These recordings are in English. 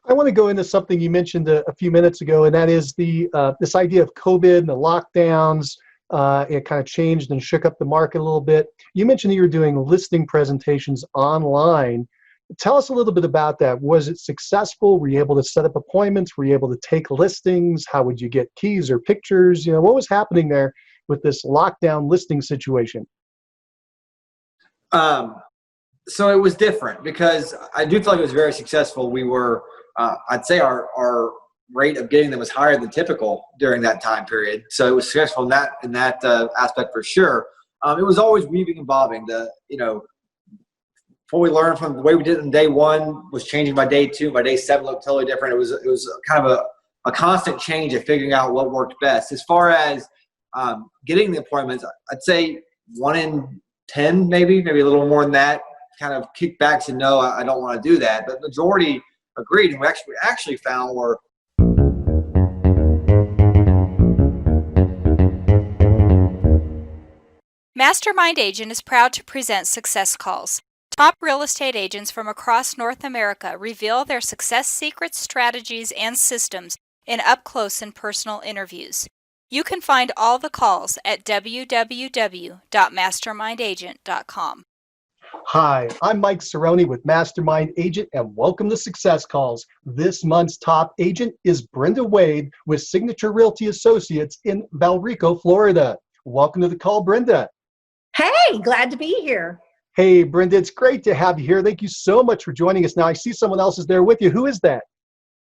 I want to go into something you mentioned a few minutes ago, and that is the this idea of COVID and the lockdowns. It kind of changed and shook up the market a little bit. You mentioned that you were doing listing presentations online. Tell us a little bit about that. Was it successful? Were you able to set up appointments? Were you able to take listings? How would you get keys or pictures? What was happening there with this lockdown listing situation? So it was different because I do feel like it was very successful. We were, I'd say our rate of getting them was higher than typical during that time period. So it was successful in that aspect for sure. It was always weaving and bobbing. What we learned from the way we did it in day one was changing by day two. By day seven looked totally different. It was kind of a constant change of figuring out what worked best. As far as getting the appointments, I'd say 1 in 10, maybe a little more than that, kind of kickbacks and no, I don't want to do that. But majority agreed, and we actually found were Mastermind Agent is proud to present Success Calls. Top real estate agents from across North America reveal their success secrets, strategies, and systems in up-close and personal interviews. You can find all the calls at www.mastermindagent.com. Hi, I'm Mike Cerrone with Mastermind Agent, and welcome to Success Calls. This month's top agent is Brenda Wade with Signature Realty Associates in Valrico, Florida. Welcome to the call, Brenda. Hey, glad to be here. Hey, Brenda, it's great to have you here. Thank you so much for joining us. Now, I see someone else is there with you. Who is that?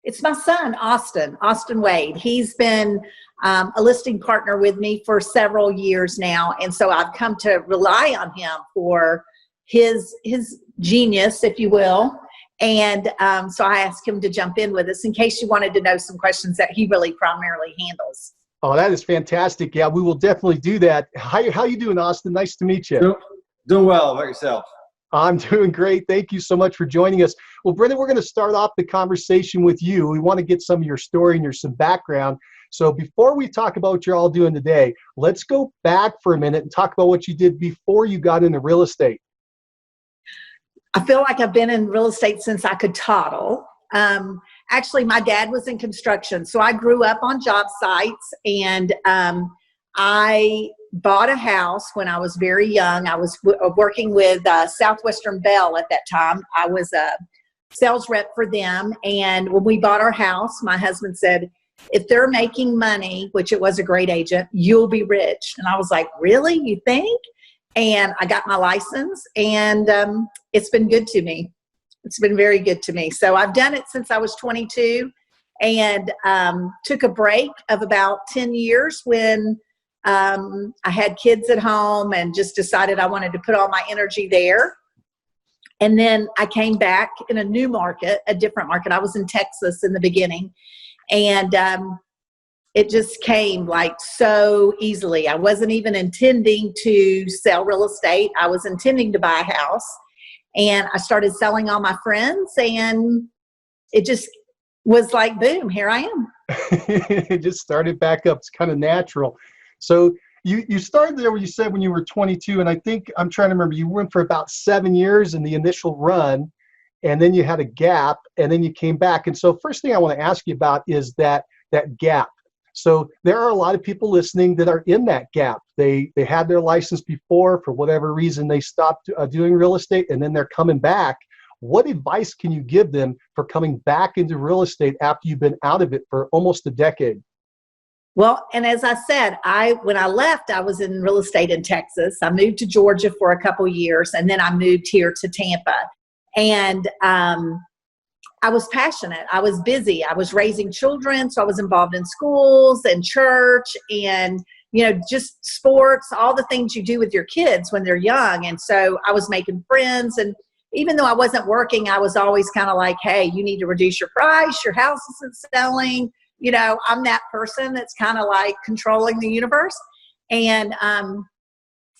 It's my son, Austin Wade. He's been a listing partner with me for several years now, and so I've come to rely on him for his genius, if you will. And so I asked him to jump in with us in case you wanted to know some questions that he really primarily handles. Oh, that is fantastic. Yeah, we will definitely do that. How you doing, Austin? Nice to meet you. Doing well. How about yourself? I'm doing great. Thank you so much for joining us. Well, Brenda, we're going to start off the conversation with you. We want to get some of your story and some background. So before we talk about what you're all doing today, let's go back for a minute and talk about what you did before you got into real estate. I feel like I've been in real estate since I could toddle. Actually, my dad was in construction, so I grew up on job sites, and I bought a house when I was very young. I was working with Southwestern Bell at that time. I was a sales rep for them, and when we bought our house, my husband said, if they're making money, which it was a great agent, you'll be rich. And I was like, really? You think? And I got my license, and it's been good to me. It's been very good to me. So I've done it since I was 22, and took a break of about 10 years when I had kids at home and just decided I wanted to put all my energy there. And then I came back in a new market, a different market. I was in Texas in the beginning, and it just came like so easily. I wasn't even intending to sell real estate. I was intending to buy a house, and I started selling all my friends, and it just was like, boom, here I am. It just started back up. It's kind of natural. So you started there where you said when you were 22, and I think I'm trying to remember, you went for about 7 years in the initial run, and then you had a gap, and then you came back. And so first thing I want to ask you about is that gap. So there are a lot of people listening that are in that gap. They had their license before, for whatever reason they stopped doing real estate, and then they're coming back. What advice can you give them for coming back into real estate after you've been out of it for almost a decade? Well, and as I said, when I left, I was in real estate in Texas. I moved to Georgia for a couple years, and then I moved here to Tampa. And I was passionate. I was busy. I was raising children, so I was involved in schools and church and, just sports, all the things you do with your kids when they're young. And so I was making friends. And even though I wasn't working, I was always kind of like, hey, you need to reduce your price. Your house isn't selling. I'm that person that's kind of like controlling the universe. And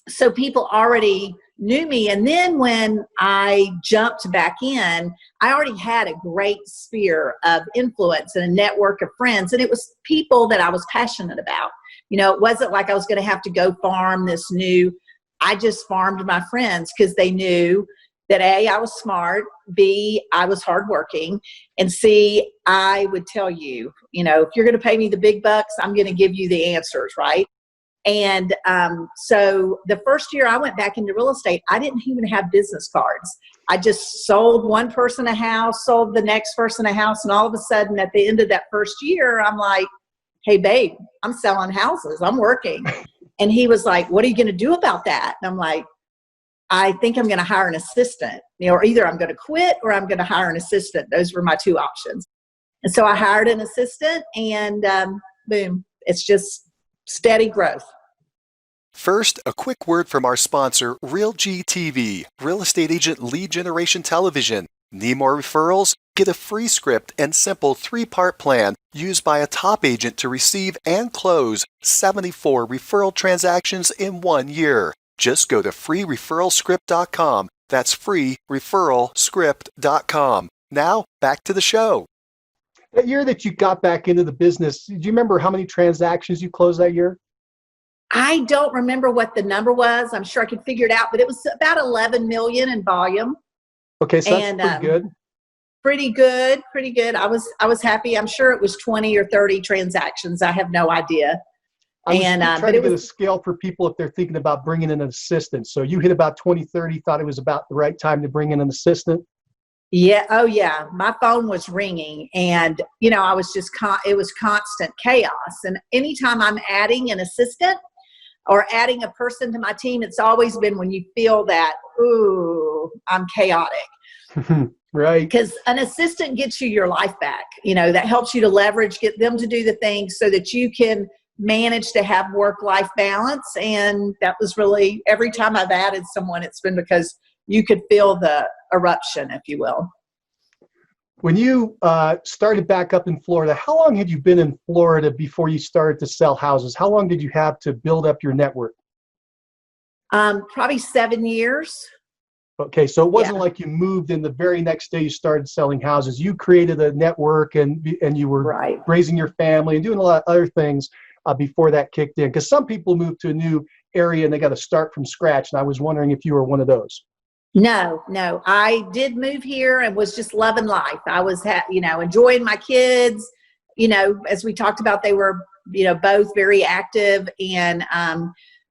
so people already knew me. And then when I jumped back in, I already had a great sphere of influence and a network of friends. And it was people that I was passionate about. It wasn't like I was going to have to go farm this new. I just farmed my friends because they knew that A, I was smart, B, I was hardworking, and C, I would tell you, if you're going to pay me the big bucks, I'm going to give you the answers, right? And so the first year I went back into real estate, I didn't even have business cards. I just sold one person a house, sold the next person a house, and all of a sudden at the end of that first year, I'm like, hey, babe, I'm selling houses. I'm working. And he was like, what are you going to do about that? And I'm like, I think I'm going to hire an assistant, or either I'm going to quit or I'm going to hire an assistant. Those were my two options. And so I hired an assistant, and boom, it's just steady growth. First, a quick word from our sponsor, RealG TV, Real Estate Agent Lead Generation Television. Need more referrals? Get a free script and simple 3-part plan used by a top agent to receive and close 74 referral transactions in 1 year. Just go to freereferralscript.com. That's freereferralscript.com. Now, back to the show. That year that you got back into the business, do you remember how many transactions you closed that year? I don't remember what the number was. I'm sure I could figure it out, but it was about 11 million in volume. Okay, so that's pretty good. Pretty good. I was happy. I'm sure it was 20 or 30 transactions. I have no idea. I was trying to get a scale for people if they're thinking about bringing in an assistant. So you hit about 20, 30, thought it was about the right time to bring in an assistant? Yeah. Oh, yeah. My phone was ringing, and, I was just, it was constant chaos. And anytime I'm adding an assistant or adding a person to my team, it's always been when you feel that, ooh, I'm chaotic. Right. Because an assistant gets you your life back. That helps you to leverage, get them to do the things so that you can manage to have work-life balance. And that was really, every time I've added someone, it's been because you could feel the eruption, if you will. When you started back up in Florida, how long had you been in Florida before you started to sell houses? How long did you have to build up your network? Probably 7 years. Okay, so it wasn't like you moved and the very next day you started selling houses. You created a network and you were raising your family and doing a lot of other things before that kicked in. Because some people move to a new area and they got to start from scratch. And I was wondering if you were one of those. No. I did move here and was just loving life. I was, enjoying my kids. As we talked about, they were, both very active and,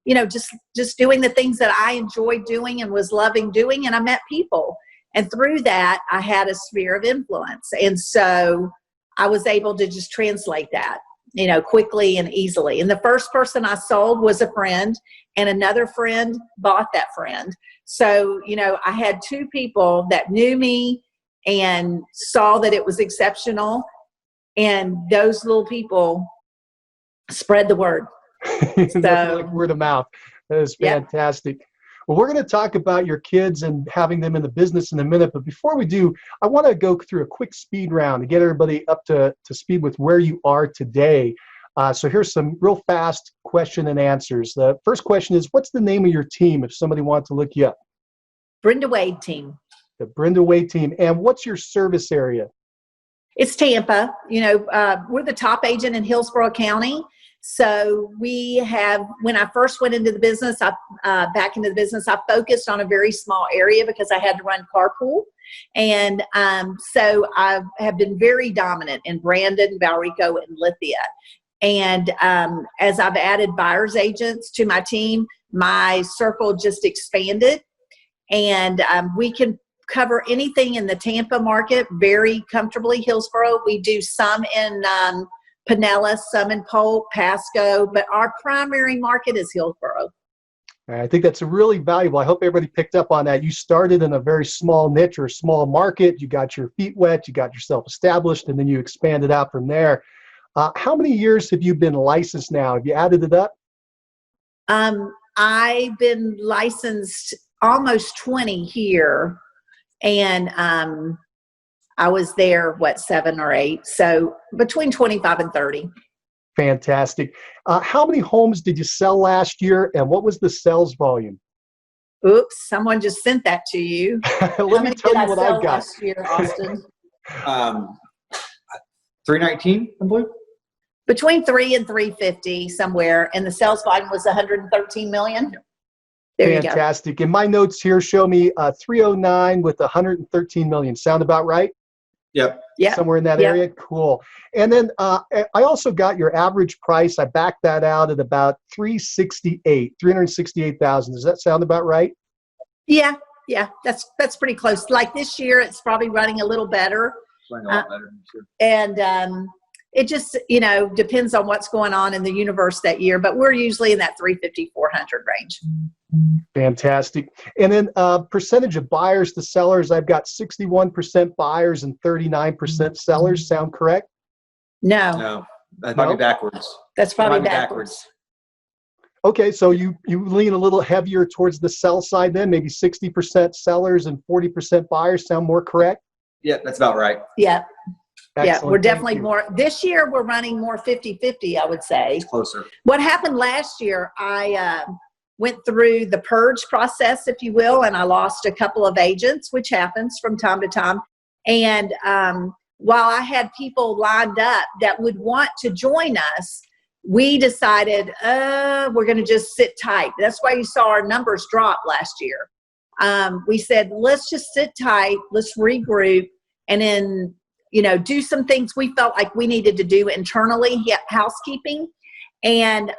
just doing the things that I enjoyed doing and was loving doing. And I met people. And through that, I had a sphere of influence. And so I was able to just translate that, quickly and easily. And the first person I sold was a friend, and another friend bought that friend. So, I had two people that knew me and saw that it was exceptional. And those little people spread the word. Nothing like word of mouth. That is fantastic. Yep. Well, we're going to talk about your kids and having them in the business in a minute. But before we do, I want to go through a quick speed round to get everybody up to speed with where you are today. So here's some real fast question and answers. The first question is, what's the name of your team if somebody wants to look you up? Brenda Wade team. The Brenda Wade team. And what's your service area? It's Tampa. We're the top agent in Hillsborough County. So we have, when I first went into the business, back into the business, I focused on a very small area because I had to run carpool. And so I have been very dominant in Brandon, Valrico, and Lithia. And as I've added buyer's agents to my team, my circle just expanded. And we can cover anything in the Tampa market very comfortably. Hillsborough, we do some in Pinellas, some in Polk, Pasco, but our primary market is Hillsborough. I think that's really valuable. I hope everybody picked up on that. You started in a very small niche or a small market. You got your feet wet, you got yourself established, and then you expanded out from there. How many years have you been licensed now? Have you added it up? I've been licensed almost 20 here, and I was there, 7 or 8? So between 25 and 30. Fantastic. How many homes did you sell last year, and what was the sales volume? Oops, someone just sent that to you. Let me tell you what I've got. Last year, Austin? 319, I believe. Between 3 and 350 somewhere, and the sales volume was 113 million. There you go. Fantastic. And my notes here show me 309 with 113 million. Sound about right? Yep. Yeah. Somewhere in that Yep. area? Cool. And then I also got your average price. I backed that out at about 368,000. Does that sound about right? Yeah. That's pretty close. Like this year, it's probably running a little better. Running a lot better, sure. And it just, depends on what's going on in the universe that year, but we're usually in that 350, 400 range. Fantastic. And then percentage of buyers to sellers, I've got 61% buyers and 39% sellers. Sound correct? No, that's probably backwards. That's probably backwards. Okay, so you lean a little heavier towards the sell side then, maybe 60% sellers and 40% buyers. Sound more correct? Yeah, that's about right. Yeah. Excellent. Yeah, we're definitely more. This year, we're running more 50-50, I would say. It's closer. What happened last year, I went through the purge process, if you will, and I lost a couple of agents, which happens from time to time. And while I had people lined up that would want to join us, we decided we're going to just sit tight. That's why you saw our numbers drop last year. We said, let's just sit tight, let's regroup, and then do some things we felt like we needed to do internally, housekeeping, and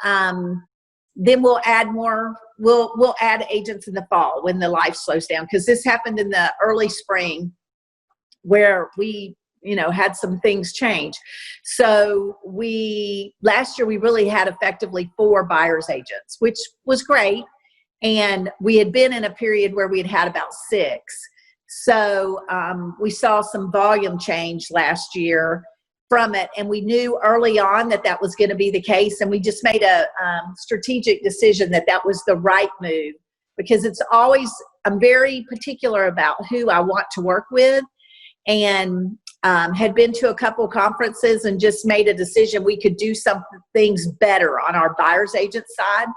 then we'll add more. We'll add agents in the fall when the life slows down, because this happened in the early spring where we had some things change. So last year we really had effectively 4 buyer's agents, which was great, and we had been in a period where we had about 6. So we saw some volume change last year from it, and we knew early on that was going to be the case, and we just made a strategic decision that was the right move, because I'm very particular about who I want to work with, and had been to a couple conferences and just made a decision we could do some things better on our buyer's agent side,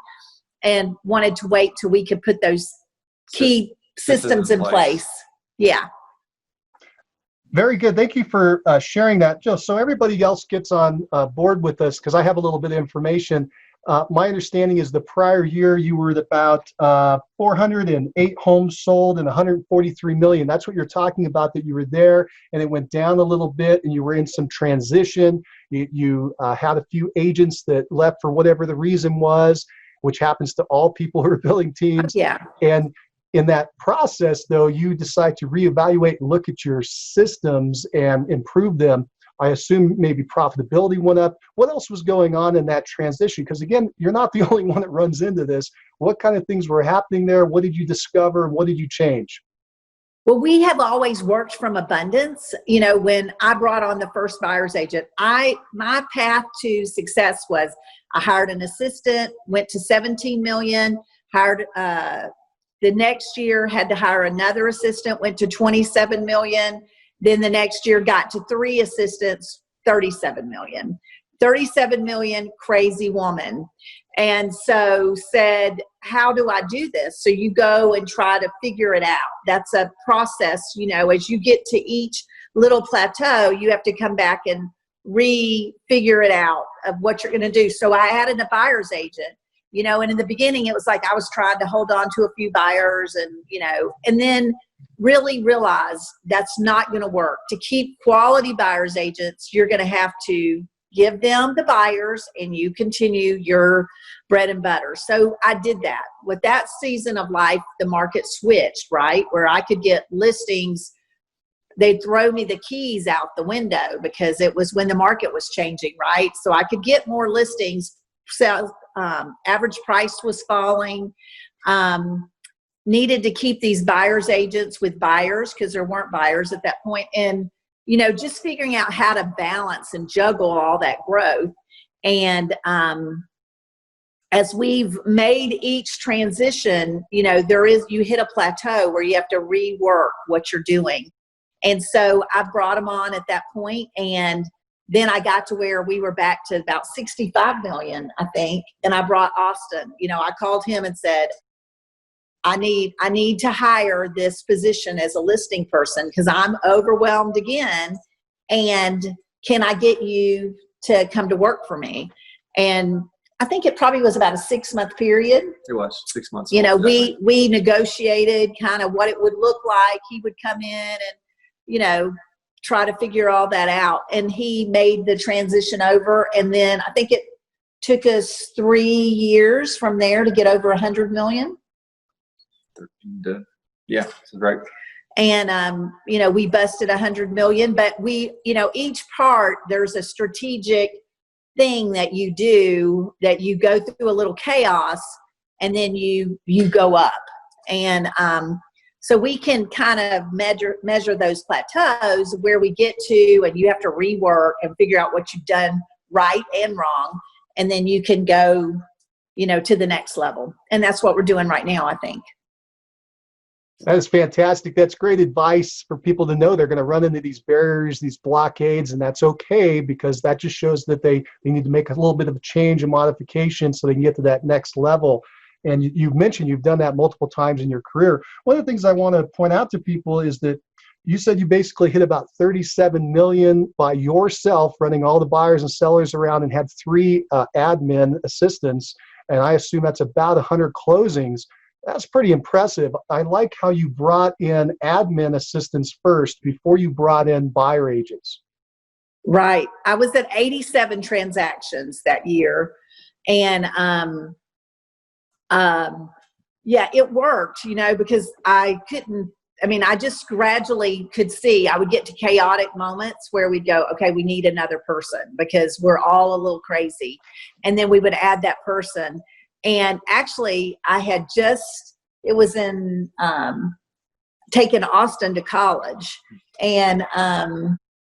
and wanted to wait till we could put those key systems in place. Yeah. Very good. Thank you for sharing that, Joe. So everybody else gets on board with us, because I have a little bit of information. My understanding is the prior year you were at about 408 homes sold and 143 million. That's what you're talking about, that you were there and it went down a little bit and you were in some transition. You had a few agents that left for whatever the reason was, which happens to all people who are building teams. Yeah. And in that process, though, you decide to reevaluate and look at your systems and improve them. I assume maybe profitability went up. What else was going on in that transition? Because again, you're not the only one that runs into this. What kind of things were happening there? What did you discover? What did you change? Well, we have always worked from abundance. When I brought on the first buyer's agent, my path to success was I hired an assistant, went to 17 million, hired the next year had to hire another assistant, went to 27 million. Then the next year got to 3 assistants, 37 million. 37 million, crazy woman. And so said, how do I do this? So you go and try to figure it out. That's a process, as you get to each little plateau, you have to come back and re-figure it out of what you're going to do. So I added a buyer's agent. And in the beginning, it was like I was trying to hold on to a few buyers and then really realize that's not going to work. To keep quality buyer's agents, you're going to have to give them the buyers and you continue your bread and butter. So I did that. With that season of life, the market switched, right? Where I could get listings. They'd throw me the keys out the window because it was when the market was changing, right? So I could get more listings. So average price was falling. Needed to keep these buyer's agents with buyers because there weren't buyers at that point. And, just figuring out how to balance and juggle all that growth. And as we've made each transition, you hit a plateau where you have to rework what you're doing. And so I brought them on at that point, and then I got to where we were back to about 65 million, I think. And I brought Austin. I called him and said, I need to hire this position as a listing person because I'm overwhelmed again. And can I get you to come to work for me? And I think it probably was about a 6-month period. It was 6 months. You know, we negotiated kind of what it would look like. He would come in and, you know, try to figure all that out. And he made the transition over. And then I think it took us 3 years from there to get over 100 million. Yeah, that's right. And, you know, we busted 100 million, but we, you know, each part, there's a strategic thing that you do, that you go through a little chaos and then you go up. And so we can kind of measure those plateaus where we get to, and you have to rework and figure out what you've done right and wrong. And then you can go, you know, to the next level. And that's what we're doing right now, I think. That is fantastic. That's great advice for people to know they're going to run into these barriers, these blockades, and that's okay, because that just shows that they need to make a little bit of a change and modification so they can get to that next level. And you've mentioned you've done that multiple times in your career. One of the things I want to point out to people is that you said you basically hit about 37 million by yourself, running all the buyers and sellers around, and had 3 admin assistants. And I assume that's about 100 closings. That's pretty impressive. I like how you brought in admin assistants first before you brought in buyer agents. Right. I was at 87 transactions that year. And yeah, it worked, you know, because I just gradually could see. I would get to chaotic moments where we'd go, okay, we need another person because we're all a little crazy. And then we would add that person. And actually, I had it was in taken Austin to college, and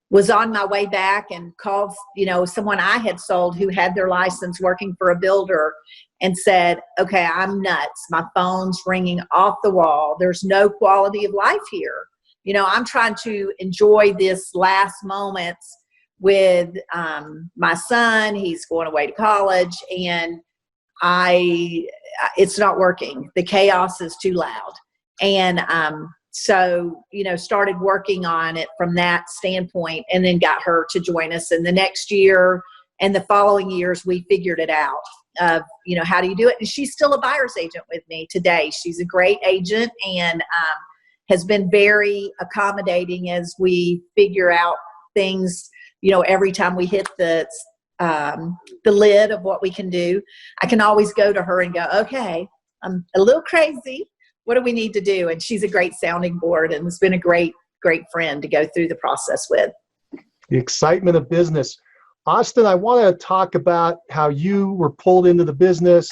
was on my way back and called, you know, someone I had sold who had their license working for a builder, and said, okay, I'm nuts. My phone's ringing off the wall. There's no quality of life here. You know, I'm trying to enjoy this last moments with my son. He's going away to college, and it's not working. The chaos is too loud. And so, you know, started working on it from that standpoint, and then got her to join us. And the next year and the following years, we figured it out. You know, how do you do it? And she's still a buyer's agent with me today. She's a great agent, and has been very accommodating as we figure out things. You know, every time we hit the lid of what we can do, I can always go to her and go, okay, I'm a little crazy. What do we need to do? And she's a great sounding board, and has been a great friend to go through the process with. The excitement of business. Austin, I want to talk about how you were pulled into the business.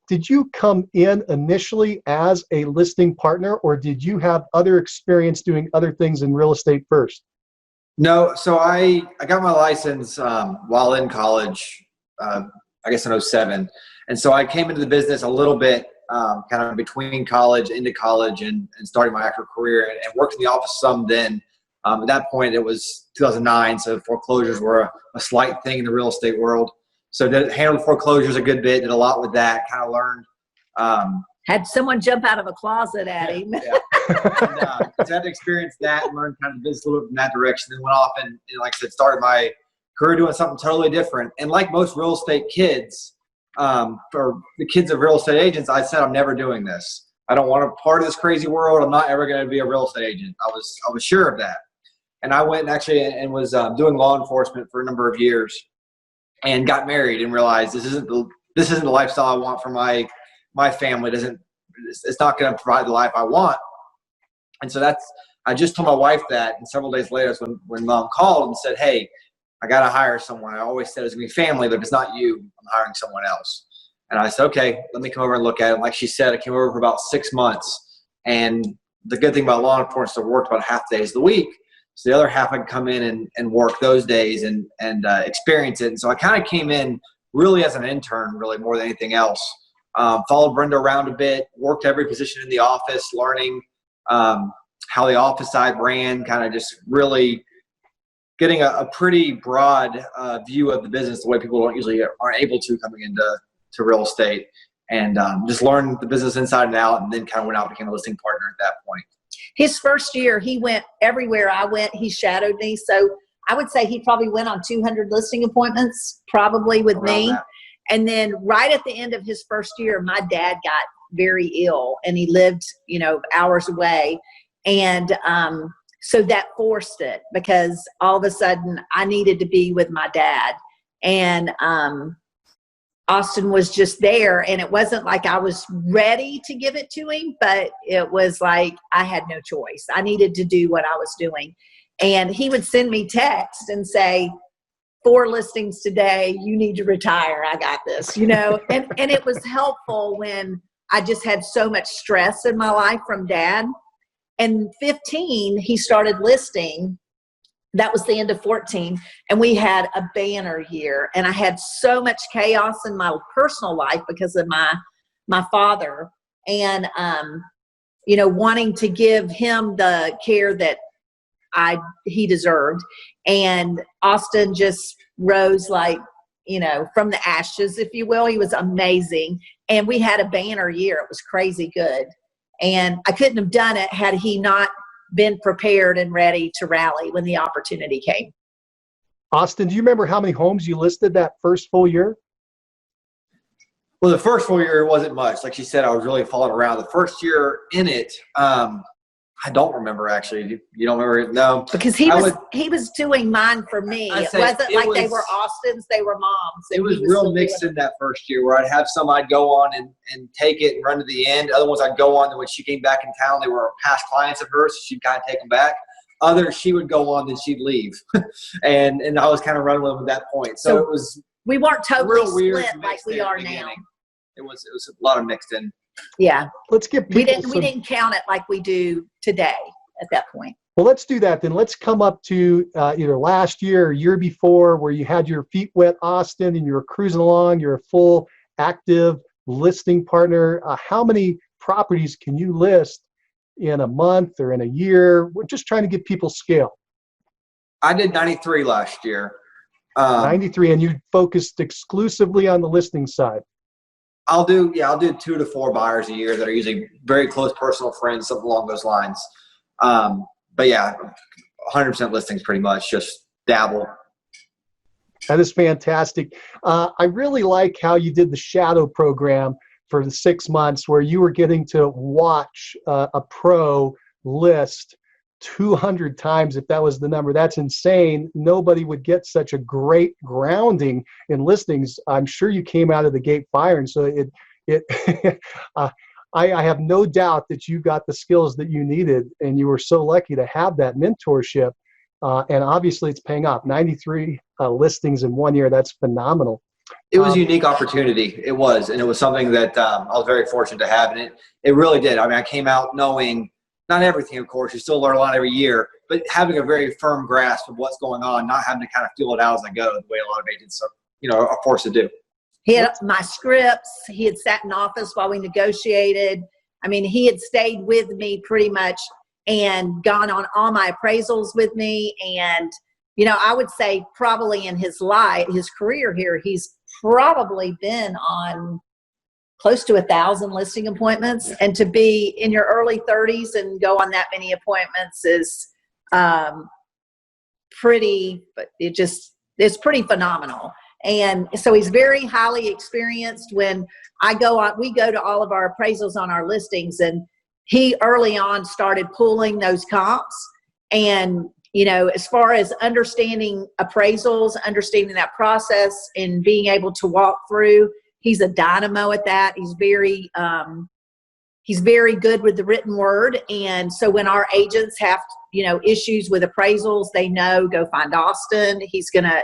Did you come in initially as a listing partner, or did you have other experience doing other things in real estate first? No, so I got my license while in college, I guess in 2007. And so I came into the business a little bit kind of between college, into college, and starting my actual career, and worked in the office some then. At that point, it was 2009, so foreclosures were a slight thing in the real estate world. So handled foreclosures a good bit, did a lot with that, kind of learned. Had someone jump out of a closet at him. Yeah. And, so I had to experience that and learn kind of the business a little bit from that direction. Then went off and, like I said, started my career doing something totally different. And like most real estate kids, for the kids of real estate agents, I said, I'm never doing this. I don't want to part of this crazy world. I'm not ever going to be a real estate agent. I was sure of that. And I went and was doing law enforcement for a number of years, and got married and realized this isn't the lifestyle I want for my family. It's not going to provide the life I want. And so I just told my wife that, and several days later when Mom called and said, hey, I got to hire someone. I always said it was going to be family, but if it's not you, I'm hiring someone else. And I said, okay, let me come over and look at it. And like she said, I came over for about 6 months. And the good thing about law enforcement is I worked about half the days of the week. So the other half I could come in and work those days and experience it. And so I kind of came in really as an intern, really more than anything else. Followed Brenda around a bit, worked every position in the office, learning how the office side ran, kind of just really getting a pretty broad view of the business, the way people aren't able to coming into real estate, and just learn the business inside and out, and then kind of went out and became a listing partner at that point. His first year, he went everywhere I went. He shadowed me. So I would say he probably went on 200 listing appointments, probably with me. That. And then right at the end of his first year, my dad got very ill, and he lived, hours away. And so that forced it, because all of a sudden I needed to be with my dad. And Austin was just there, and it wasn't like I was ready to give it to him, but it was like I had no choice. I needed to do what I was doing. And he would send me text and say, 4 listings today, you need to retire. I got this, and it was helpful when I just had so much stress in my life from dad. And 15, he started listing. That was the end of 14. And we had a banner year. And I had so much chaos in my personal life because of my father. And, wanting to give him the care that he deserved. And Austin just rose from the ashes, if you will. He was amazing. And we had a banner year. It was crazy good. And I couldn't have done it had he not been prepared and ready to rally when the opportunity came. Austin, do you remember how many homes you listed that first full year? Well, the first full year wasn't much. Like she said, I was really following around. The first year in it, I don't remember actually. You don't remember? No. Because he was doing mine for me. It wasn't like they were Austins, they were moms. It was real mixed in that first year, where I'd have some I'd go on and take it and run to the end. Other ones I'd go on, and when she came back in town, they were past clients of hers, so she'd kind of take them back. Others she would go on, then she'd leave. and I was kind of running with them at that point. So it was we weren't totally split like we are now. It was a lot of mixed in. Yeah. Let's give people we didn't count it like we do today at that point. Well, let's do that then. Let's come up to either last year or year before, where you had your feet wet, Austin, and you were cruising along. You're a full active listing partner. How many properties can you list in a month or in a year? We're just trying to give people scale. I did 93 last year. 93, and you focused exclusively on the listing side. I'll do 2 to 4 buyers a year that are usually very close personal friends, something along those lines. But yeah, 100% listings pretty much, just dabble. That is fantastic. I really like how you did the shadow program for the 6 months, where you were getting to watch a pro list 200 times, if that was the number. That's insane. Nobody would get such a great grounding in listings. I'm sure you came out of the gate firing. So I have no doubt that you got the skills that you needed, and you were so lucky to have that mentorship. And obviously it's paying off. 93 listings in 1 year. That's phenomenal. It was a unique opportunity. It was, and it was something that I was very fortunate to have. And it really did. I mean, I came out knowing not everything, of course. You still learn a lot every year, but having a very firm grasp of what's going on, not having to kind of feel it out as I go, the way a lot of agents are forced to do. He had my scripts. He had sat in office while we negotiated. I mean, he had stayed with me pretty much and gone on all my appraisals with me. And, I would say probably in his career here, he's probably been on close to 1,000 listing appointments. And to be in your early 30s and go on that many appointments is it's pretty phenomenal. And so he's very highly experienced. When we go to all of our appraisals on our listings, and he early on started pulling those comps. And, as far as understanding appraisals, understanding that process and being able to walk through, he's a dynamo at that. He's very good with the written word. And so when our agents have, issues with appraisals, they know, go find Austin.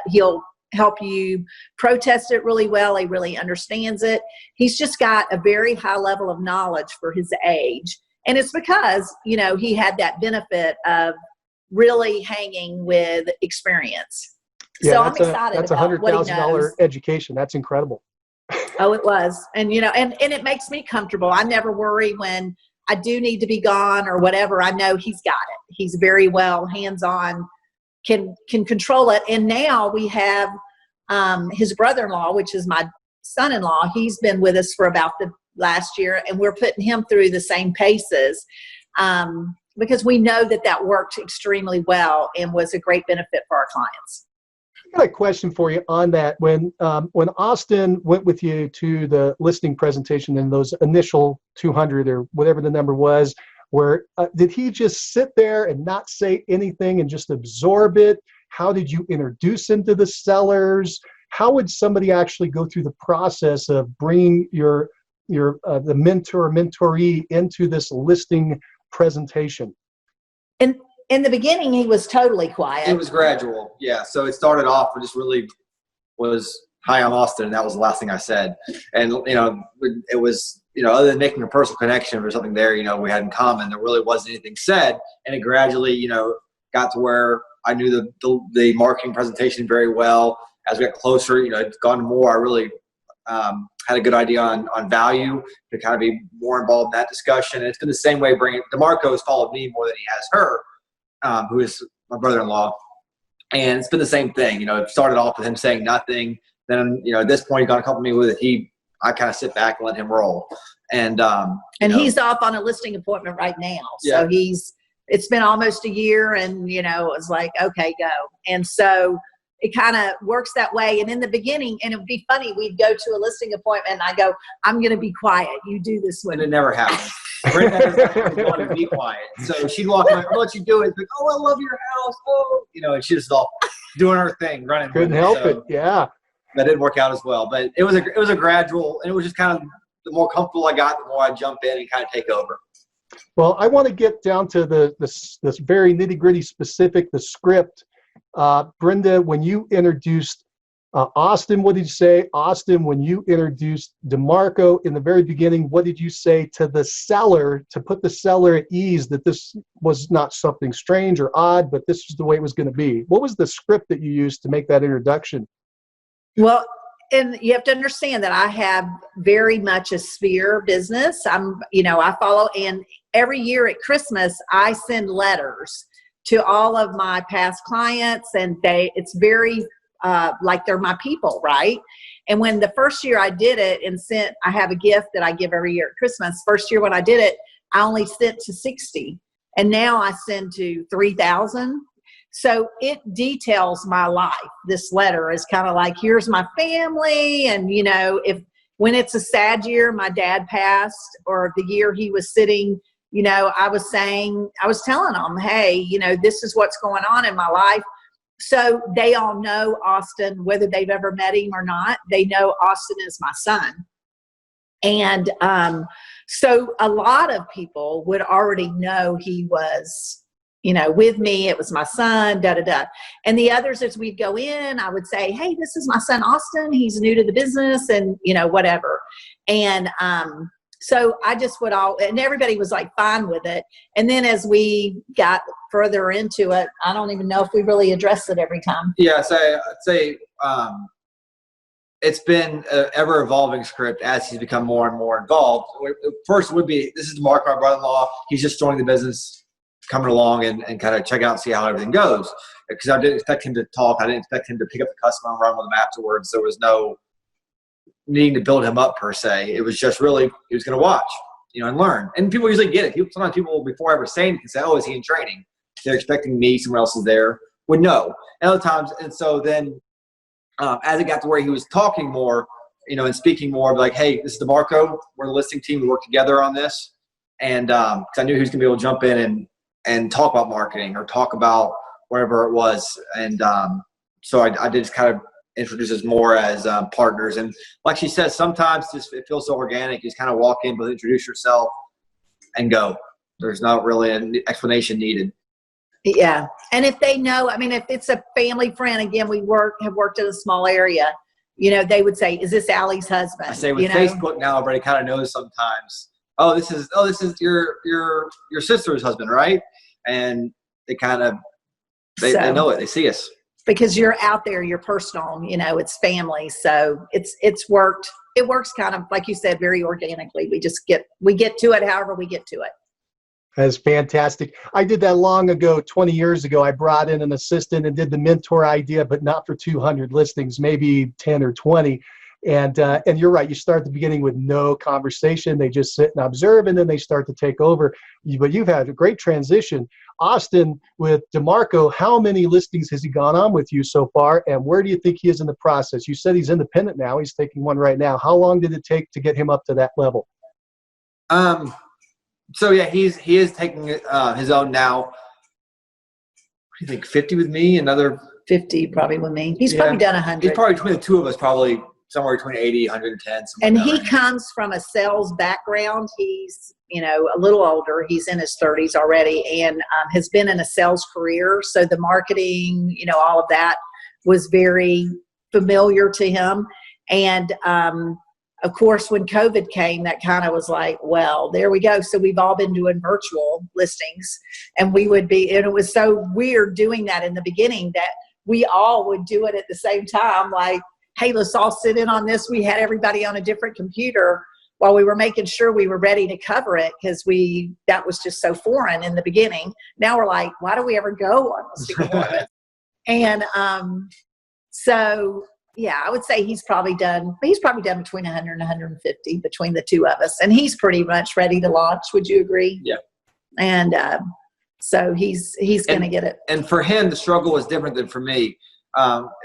He'll help you protest it really well. He really understands it. He's just got a very high level of knowledge for his age. And it's because, he had that benefit of really hanging with experience. Yeah, so I'm excited that's about what he knows. $100,000 education. That's incredible. Oh, it was. And, and it makes me comfortable. I never worry when I do need to be gone or whatever. I know he's got it. He's very well hands-on, can control it. And now we have his brother-in-law, which is my son-in-law. He's been with us for about the last year, and we're putting him through the same paces because we know that worked extremely well and was a great benefit for our clients. I got a question for you on that. When Austin went with you to the listing presentation and those initial 200 or whatever the number was, where did he just sit there and not say anything and just absorb it? How did you introduce him to the sellers? How would somebody actually go through the process of bringing the mentor or mentoree into this listing presentation? In the beginning, he was totally quiet. It was gradual, yeah. So it started off with just really was, "Hi, I'm Austin," and that was the last thing I said. And it was, other than making a personal connection or something there, we had in common, there really wasn't anything said. And it gradually, got to where I knew the marketing presentation very well. As we got closer, it's gone more. I really had a good idea on value to kind of be more involved in that discussion. And it's been the same way. DeMarco has followed me more than he has her, who is my brother-in-law. And it's been the same thing. It started off with him saying nothing. Then, at this point, he got to accompany me with it. I kind of sit back and let him roll. And he's off on a listing appointment right now. So yeah. It's been almost a year, and, it was like, okay, go. And so it kind of works that way. And in the beginning, and it would be funny, we'd go to a listing appointment and I go, "I'm going to be quiet. You do this one." And it never happened. Brenda doesn't want to be quiet. So she'd walk in, "I'll let you do it." Like, "Oh, I love your house." Oh, and she's just all doing her thing, running. Couldn't help it. Yeah. That didn't work out as well. But it was a gradual, and it was just kind of the more comfortable I got, the more I jump in and kind of take over. Well, I want to get down to this very nitty-gritty specific, the script. Brenda, when you introduced Austin, what did you say? Austin, when you introduced DeMarco in the very beginning, what did you say to the seller to put the seller at ease that this was not something strange or odd, but this is the way it was going to be? What was the script that you used to make that introduction? Well, and you have to understand that I have very much a sphere business. I follow, and every year at Christmas, I send letters to all of my past clients, and it's very like they're my people, right? And when the first year I did it and I have a gift that I give every year at Christmas. First year when I did it, I only sent to 60, and now I send to 3,000. So it details my life. This letter is kind of like, here's my family. And, when it's a sad year, my dad passed, or the year he was sitting, I was telling them, hey, this is what's going on in my life. So they all know Austin, whether they've ever met him or not. They know Austin is my son. And so a lot of people would already know he was, with me. It was my son, And the others, as we'd go in, I would say, hey, this is my son, Austin. He's new to the business, and, whatever. And so I just and everybody was like fine with it. And then as we got further into it, I don't even know if we really addressed it every time. Yeah, so I'd say it's been an ever evolving script as he's become more and more involved. First would be, this is Mark, my brother-in-law. He's just joining the business, coming along and kind of check out and see how everything goes. Because I didn't expect him to talk. I didn't expect him to pick up the customer and run with him afterwards. There was no needing to build him up per se. It was just really, he was going to watch, and learn. And people usually get it. Sometimes people, before ever saying it, can say, "Oh, is he in training?" They're expecting me, someone else is there, would know. And other times, and so then as it got to where he was talking more, and speaking more, like, "Hey, this is DeMarco. We're the listing team. We work together on this." And because I knew he was going to be able to jump in and talk about marketing or talk about whatever it was. And so I did just kind of introduce us more as partners. And like she says, sometimes it feels so organic. You just kind of walk in, but introduce yourself and go. There's not really an explanation needed. Yeah. And if they know, if it's a family friend, again, we have worked in a small area, they would say, "Is this Allie's husband?" I say with Facebook now, everybody kind of knows sometimes. Oh, this is your sister's husband, right? And they kind of, they know it. They see us. Because you're out there, you're personal, it's family. So it's worked. It works kind of, like you said, very organically. We get to it however we get to it. That's fantastic. I did that long ago, 20 years ago. I brought in an assistant and did the mentor idea, but not for 200 listings, maybe 10 or 20. And you're right. You start at the beginning with no conversation. They just sit and observe, and then they start to take over. But you've had a great transition. Austin, with DeMarco, how many listings has he gone on with you so far, and where do you think he is in the process? You said he's independent now. He's taking one right now. How long did it take to get him up to that level? So yeah, he is taking his own now. What do you think? 50 with me, another 50 probably with me. He's probably done 100. He's probably between the two of us, probably somewhere between 80, 110. And he comes from a sales background. He's, a little older. He's in his 30s already, and has been in a sales career. So the marketing, all of that was very familiar to him. And of course, when COVID came, that kind of was like, well, there we go. So we've all been doing virtual listings, and and it was so weird doing that in the beginning that we all would do it at the same time. Like, hey, let's all sit in on this. We had everybody on a different computer while we were making sure we were ready to cover it, because that was just so foreign in the beginning. Now we're like, why do we ever go on listing appointments? And so yeah, I would say he's probably done between 100 and 150 between the two of us, and he's pretty much ready to launch. Would you agree? Yeah. And so he's going to get it. And for him, the struggle was different than for me.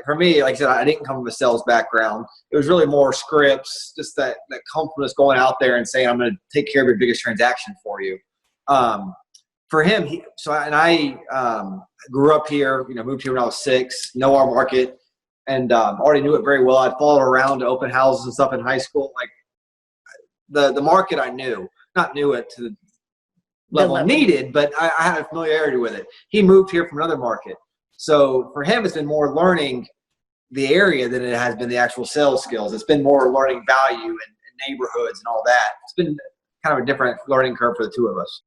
For me, like I said, I didn't come from a sales background. It was really more scripts, just that confidence going out there and saying, I'm going to take care of your biggest transaction for you. For him, I grew up here, moved here when I was 6, know our market, and already knew it very well. I'd followed around to open houses and stuff in high school. Like the market I knew, not knew it to the level needed, but I had a familiarity with it. He moved here from another market. So for him, it's been more learning the area than it has been the actual sales skills. It's been more learning value and neighborhoods and all that. It's been kind of a different learning curve for the two of us.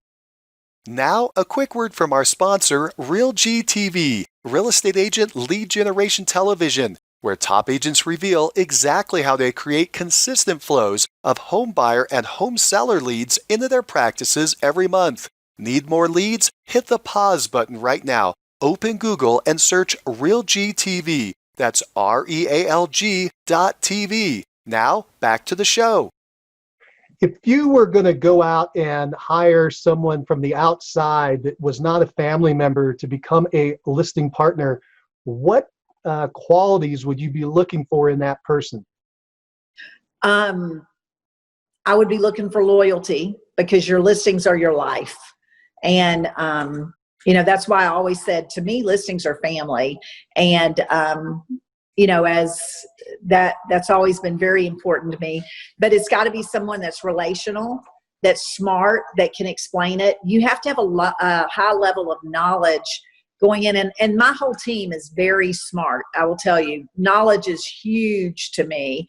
Now, a quick word from our sponsor, RealGTV, Real Estate Agent Lead Generation Television, where top agents reveal exactly how they create consistent flows of home buyer and home seller leads into their practices every month. Need more leads? Hit the pause button right now. Open Google and search RealGTV. That's REALG.TV. Now, back to the show. If you were going to go out and hire someone from the outside that was not a family member to become a listing partner, what qualities would you be looking for in that person? I would be looking for loyalty, because your listings are your life. And, that's why I always said, to me, listings are family. And, as that's always been very important to me. But it's got to be someone that's relational, that's smart, that can explain it. You have to have a high level of knowledge going in. And my whole team is very smart. I will tell you, knowledge is huge to me,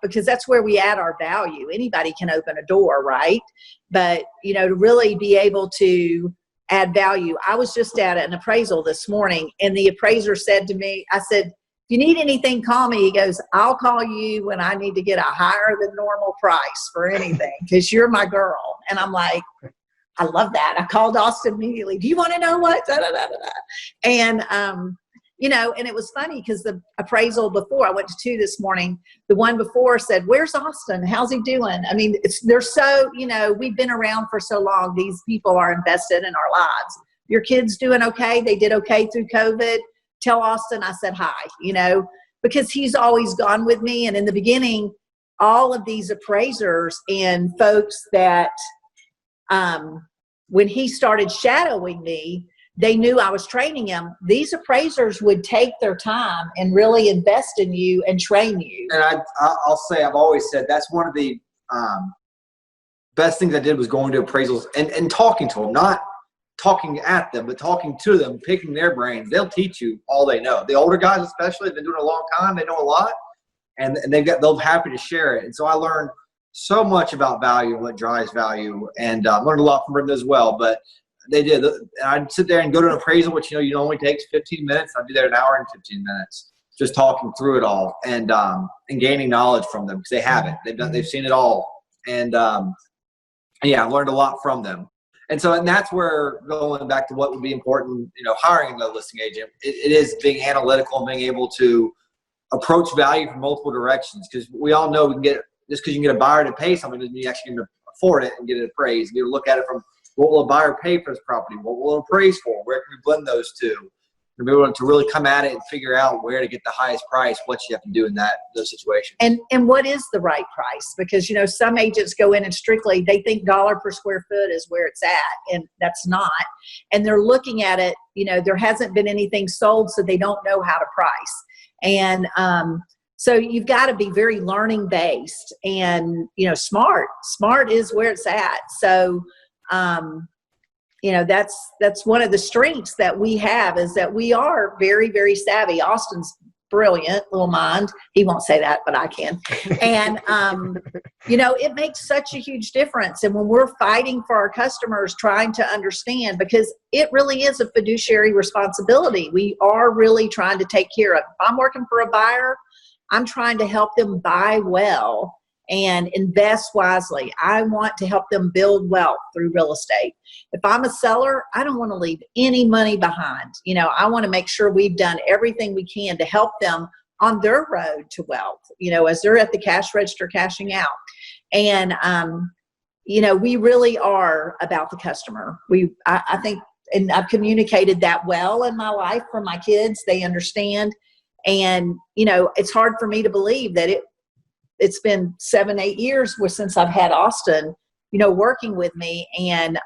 because that's where we add our value. Anybody can open a door, right? But, to really be able to add value. I was just at an appraisal this morning, and the appraiser said to me, I said, if you need anything, call me. He goes, I'll call you when I need to get a higher than normal price for anything, because you're my girl. And I'm like, I love that. I called Austin immediately. Do you want to know what? Da, da, da, da, da. And, and it was funny, because the appraisal before, I went to 2 this morning, the one before said, where's Austin? How's he doing? I mean, they're so, we've been around for so long. These people are invested in our lives. Your kids doing okay? They did okay through COVID. Tell Austin I said hi, because he's always gone with me. And in the beginning, all of these appraisers and folks that, when he started shadowing me, they knew I was training him. These appraisers would take their time and really invest in you and train you. And I'll say, I've always said, that's one of the best things I did was going to appraisals and talking to them, not talking at them, but talking to them, picking their brains. They'll teach you all they know. The older guys especially have been doing it a long time. They know a lot, and they're happy to share it. And so I learned so much about value and what drives value, and learned a lot from Brenda as well. But they did. And I'd sit there and go to an appraisal, which only takes 15 minutes. I'd be there an hour and 15 minutes, just talking through it all and gaining knowledge from them, because they haven't. They've seen it all, and I learned a lot from them. And that's where, going back to what would be important, hiring a listing agent, it is being analytical and being able to approach value from multiple directions, because we all know we can get, just because you can get a buyer to pay something doesn't mean you actually can afford it and get it appraised. You look at it from, what will a buyer pay for this property? What will it appraise for? Where can we blend those two? And be able to really come at it and figure out where to get the highest price, what you have to do in those situations. And what is the right price? Because, you know, some agents go in and strictly, they think dollar per square foot is where it's at, and that's not. And they're looking at it, you know, there hasn't been anything sold, so they don't know how to price. And so you've got to be very learning based and, you know, smart is where it's at. So, you know, that's one of the strengths that we have, is that we are very, very savvy. Austin's brilliant, little mind. He won't say that, but I can. And, you know, it makes such a huge difference. And when we're fighting for our customers, trying to understand, because it really is a fiduciary responsibility. We are really trying to take care of. If I'm working for a buyer, I'm trying to help them buy well and invest wisely. I want to help them build wealth through real estate. If I'm a seller, I don't want to leave any money behind. You know, I want to make sure we've done everything we can to help them on their road to wealth, you know, as they're at the cash register cashing out. And, you know, we really are about the customer. I think, and I've communicated that well in my life for my kids. They understand. And, you know, it's hard for me to believe that it's been 7-8 years since I've had Austin, you know, working with me, and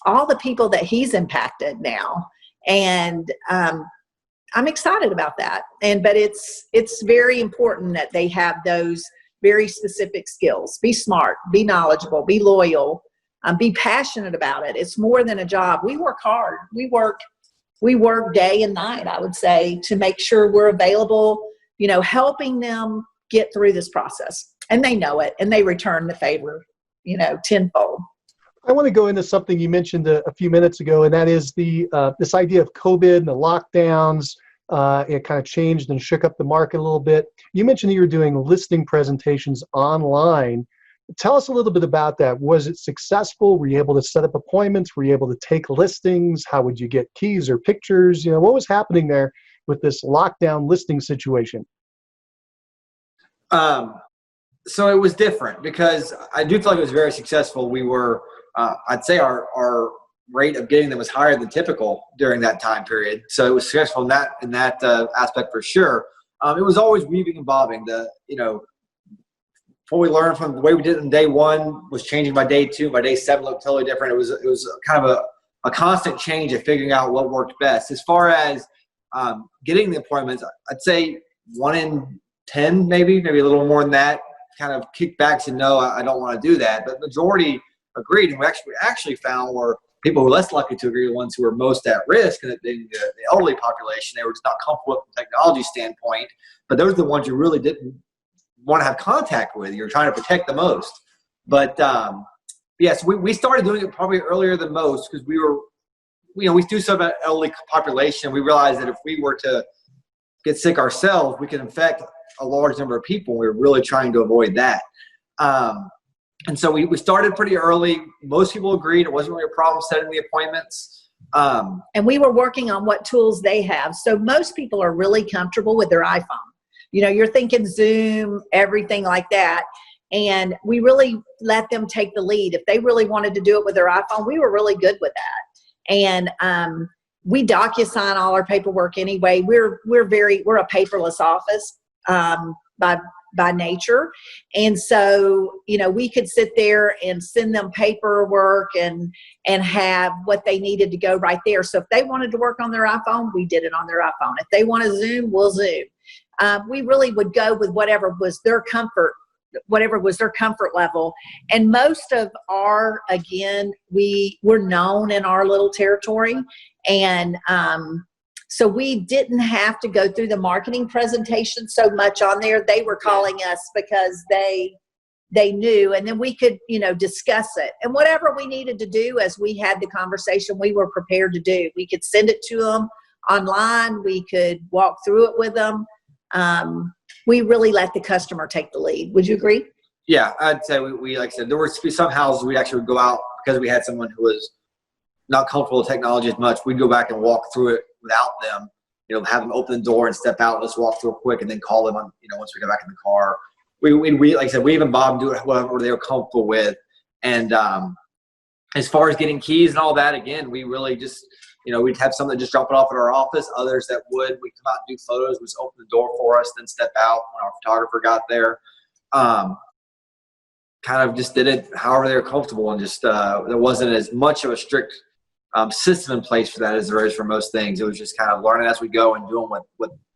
all the people that he's impacted now. And I'm excited about that. But it's very important that they have those very specific skills. Be smart, be knowledgeable, be loyal, be passionate about it. It's more than a job. We work hard. We work day and night, I would say, to make sure we're available, you know, helping them get through this process. And they know it, and they return the favor, you know, tenfold. I want to go into something you mentioned a few minutes ago, and that is this idea of COVID and the lockdowns. It kind of changed and shook up the market a little bit. You mentioned that you were doing listing presentations online. Tell us a little bit about that. Was it successful? Were you able to set up appointments? Were you able to take listings? How would you get keys or pictures? You know, what was happening there with this lockdown listing situation? So it was different, because I do feel like it was very successful. We were, I'd say our rate of getting them was higher than typical during that time period. So it was successful in that aspect for sure. It was always weaving and bobbing. What we learned from the way we did it in day one was changing by day two. By day 7 looked totally different. It was kind of a constant change of figuring out what worked best. As far as getting the appointments, I'd say 1 in 10, maybe a little more than that, kind of kicked back and no, I don't want to do that. But majority agreed, and we actually found were people who were less likely to agree, the ones who were most at risk, and the elderly population. They were just not comfortable from a technology standpoint, but those are the ones you really didn't want to have contact with. You're trying to protect the most. But yes, we started doing it probably earlier than most, because we were, you know, we do so about elderly population. We realized that if we were to get sick ourselves, we could infect a large number of people. We were really trying to avoid that. And so we started pretty early. Most people agreed. It wasn't really a problem setting the appointments. And we were working on what tools they have. So most people are really comfortable with their iPhone. You know, you're thinking Zoom, everything like that. And we really let them take the lead. If they really wanted to do it with their iPhone, we were really good with that. And we DocuSign all our paperwork anyway. We're a paperless office by nature. And so, you know, we could sit there and send them paperwork and have what they needed to go right there. So if they wanted to work on their iPhone, we did it on their iPhone. If they want to Zoom, we'll Zoom. We really would go with whatever was their comfort level. And most of our, again, we're known in our little territory. And so we didn't have to go through the marketing presentation so much on there. They were calling us because they knew, and then we could, you know, discuss it. And whatever we needed to do as we had the conversation, we were prepared to do. We could send it to them online. We could walk through it with them. We really let the customer take the lead. Would you agree? Yeah, I'd say we like I said, there would be some houses we actually would go out because we had someone who was not comfortable with technology as much. We'd go back and walk through it without them. have them open the door and step out. Let's walk through quick and then call them on, once we get back in the car. We like I said, we even Bob do it whatever they were comfortable with. And as far as getting keys and all that, again, we really just, we'd have some that just drop it off at our office. Others that we'd come out and do photos, would open the door for us, then step out when our photographer got there. Kind of just did it however they were comfortable, and just there wasn't as much of a strict system in place for that as there is for most things. It was just kind of learning as we go and doing what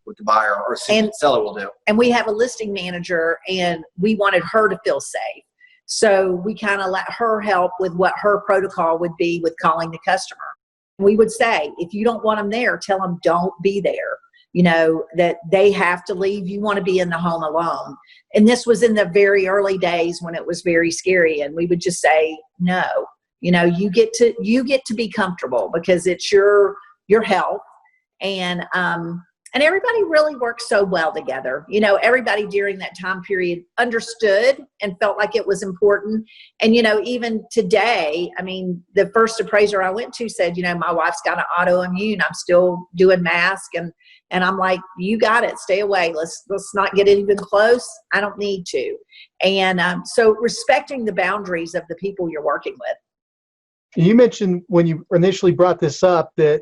the buyer or seller will do. And we have a listing manager, and we wanted her to feel safe. So we kind of let her help with what her protocol would be with calling the customer. We would say, if you don't want them there, tell them don't be there. That they have to leave. You want to be in the home alone. And this was in the very early days when it was very scary. And we would just say, no, you get to be comfortable, because it's your health. And everybody really worked so well together. Everybody during that time period understood and felt like it was important. And, even today, the first appraiser I went to said, my wife's got an autoimmune. I'm still doing mask. And I'm like, you got it. Stay away. Let's not get even close. I don't need to. And so respecting the boundaries of the people you're working with. You mentioned when you initially brought this up that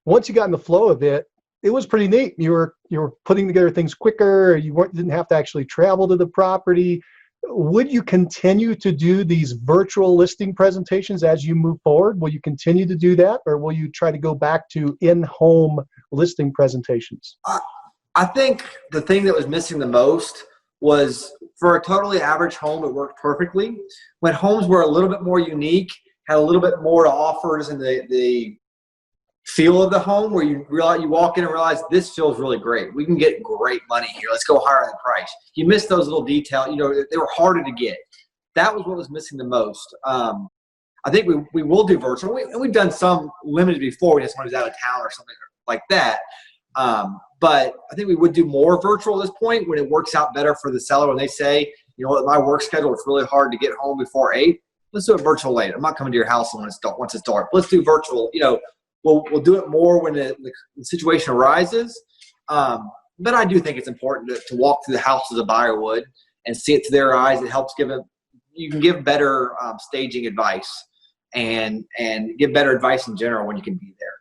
once you got in the flow of it, it was pretty neat. You were putting together things quicker. You didn't have to actually travel to the property. Would you continue to do these virtual listing presentations as you move forward? Will you continue to do that, or will you try to go back to in-home listing presentations? I think the thing that was missing the most was, for a totally average home, it worked perfectly. When homes were a little bit more unique, had a little bit more to offer in the feel of the home, where you walk in and realize this feels really great. We can get great money here. Let's go higher on the price. You miss those little details. They were harder to get. That was what was missing the most. I think we will do virtual. We've done some limited before. We had someone who's out of town or something like that. But I think we would do more virtual at this point, when it works out better for the seller. When they say, my work schedule, it's really hard to get home before 8. Let's do it virtual later. I'm not coming to your house once it's dark. Let's do virtual. We'll do it more when the situation arises. But I do think it's important to walk through the house as a buyer would and see it through their eyes. It helps you can give better staging advice and give better advice in general when you can be there.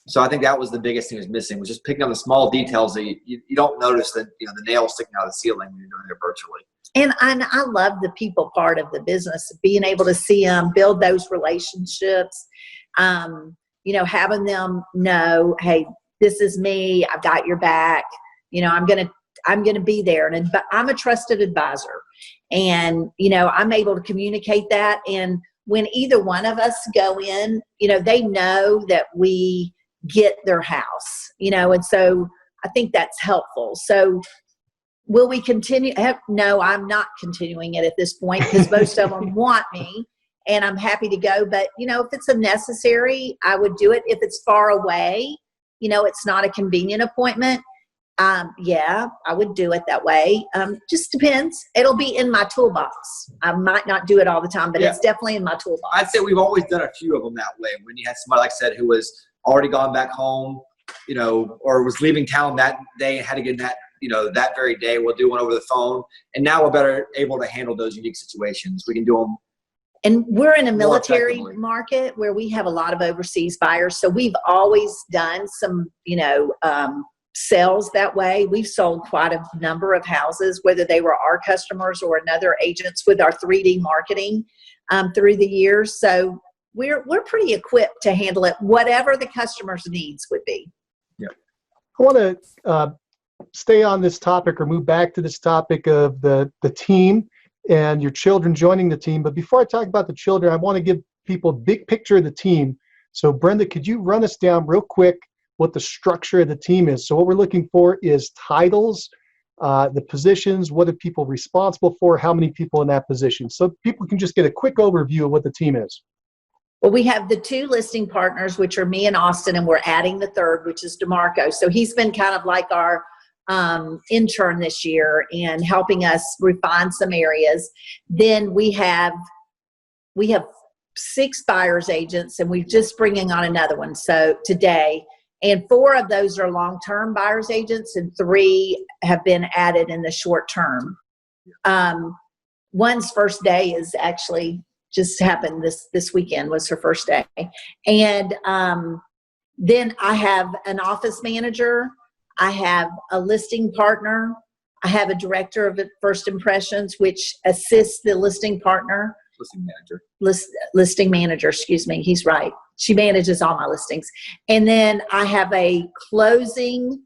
So I think that was the biggest thing was missing, was just picking up the small details that you don't notice, that the nails sticking out of the ceiling when you're doing it virtually. And I love the people part of the business, being able to see them, build those relationships. Having them know, hey, this is me. I've got your back. I'm gonna be there, and I'm a trusted advisor, and I'm able to communicate that. And when either one of us go in, they know that we get their house. And so I think that's helpful. So will we continue? No, I'm not continuing it at this point, because most of them want me. And I'm happy to go. But, if it's a necessary, I would do it. If it's far away, it's not a convenient appointment. Yeah, I would do it that way. Just depends. It'll be in my toolbox. I might not do it all the time, but it's definitely in my toolbox. I'd say we've always done a few of them that way. When you had somebody, like I said, who was already gone back home, or was leaving town that day and had to get that, that very day, we'll do one over the phone. And now we're better able to handle those unique situations. We can do them. And we're in a military market where we have a lot of overseas buyers. So we've always done some, sales that way. We've sold quite a number of houses, whether they were our customers or another agents, with our 3D marketing through the years. So we're pretty equipped to handle it, whatever the customer's needs would be. Yeah. I want to stay on this topic, or move back to this topic of the team and your children joining the team. But before I talk about the children, I want to give people a big picture of the team. So Brenda, could you run us down real quick what the structure of the team is? So what we're looking for is titles, the positions, what are people responsible for, how many people in that position, so people can just get a quick overview of what the team is. Well, we have the 2 listing partners, which are me and Austin, and we're adding the 3rd, which is DeMarco. So he's been kind of like our intern this year and helping us refine some areas. Then we have 6 buyers agents, and we're just bringing on another one. So today, And 4 of those are long-term buyer's agents, and 3 have been added in the short term. One's first day is actually just happened this weekend, was her first day. And then I have an office manager, I have a listing partner, I have a director of first impressions, which assists the listing partner. Listing manager, excuse me, he's right. She manages all my listings. And then I have a closing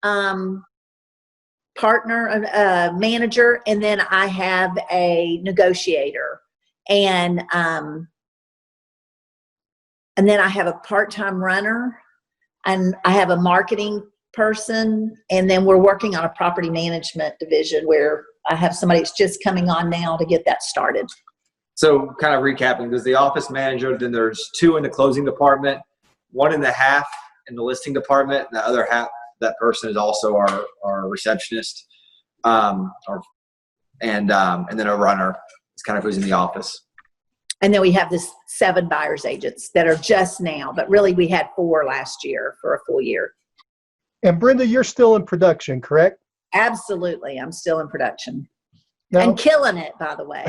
partner, manager, and then I have a negotiator. And then I have a part-time runner, and I have a marketing person, and then we're working on a property management division where I have somebody that's just coming on now to get that started. So kind of recapping, there's the office manager, then there's 2 in the closing department, 1 in the half in the listing department, and the other half, that person is also our receptionist, and then a runner is kind of who's in the office. And then we have this 7 buyer's agents that are just now, but really we had 4 last year for a full year. And Brenda, you're still in production, correct? Absolutely. I'm still in production. Now, and killing it, by the way.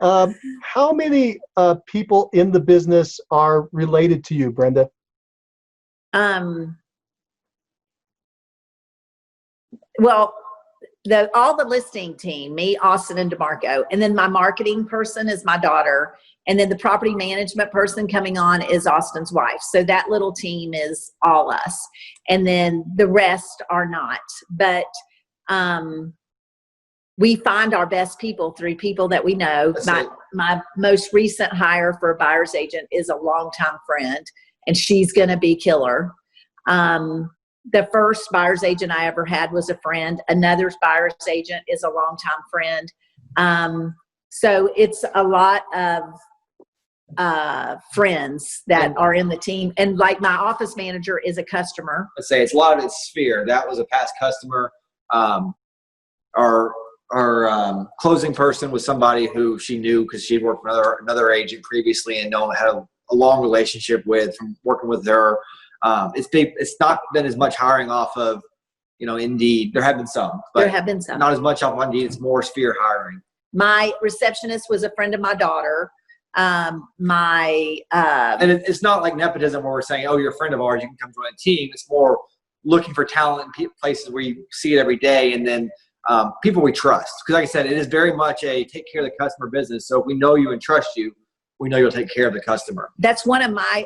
how many people in the business are related to you, Brenda? Well, all the listing team, me, Austin, and DeMarco, and then my marketing person is my daughter, and then the property management person coming on is Austin's wife. So that little team is all us, and then the rest are not. But we find our best people through people that we know. My most recent hire for a buyer's agent is a longtime friend, and she's going to be killer. The first buyer's agent I ever had was a friend. Another buyer's agent is a longtime friend. So it's a lot of friends that are in the team. And like my office manager is a customer. Let's say it's a lot of it's Sphere. That was a past customer. Our closing person was somebody who she knew because she'd worked for another agent previously and had a long relationship with from working with her. It's not been as much hiring off of, Indeed. There have been some, but not as much off of Indeed. It's more Sphere hiring. My receptionist was a friend of my daughter. And it's not like nepotism where we're saying, oh, you're a friend of ours, you can come join a team. It's more looking for talent in places where you see it every day, and then people we trust. Because like I said, it is very much a take care of the customer business. So if we know you and trust you, we know you'll take care of the customer. That's one of my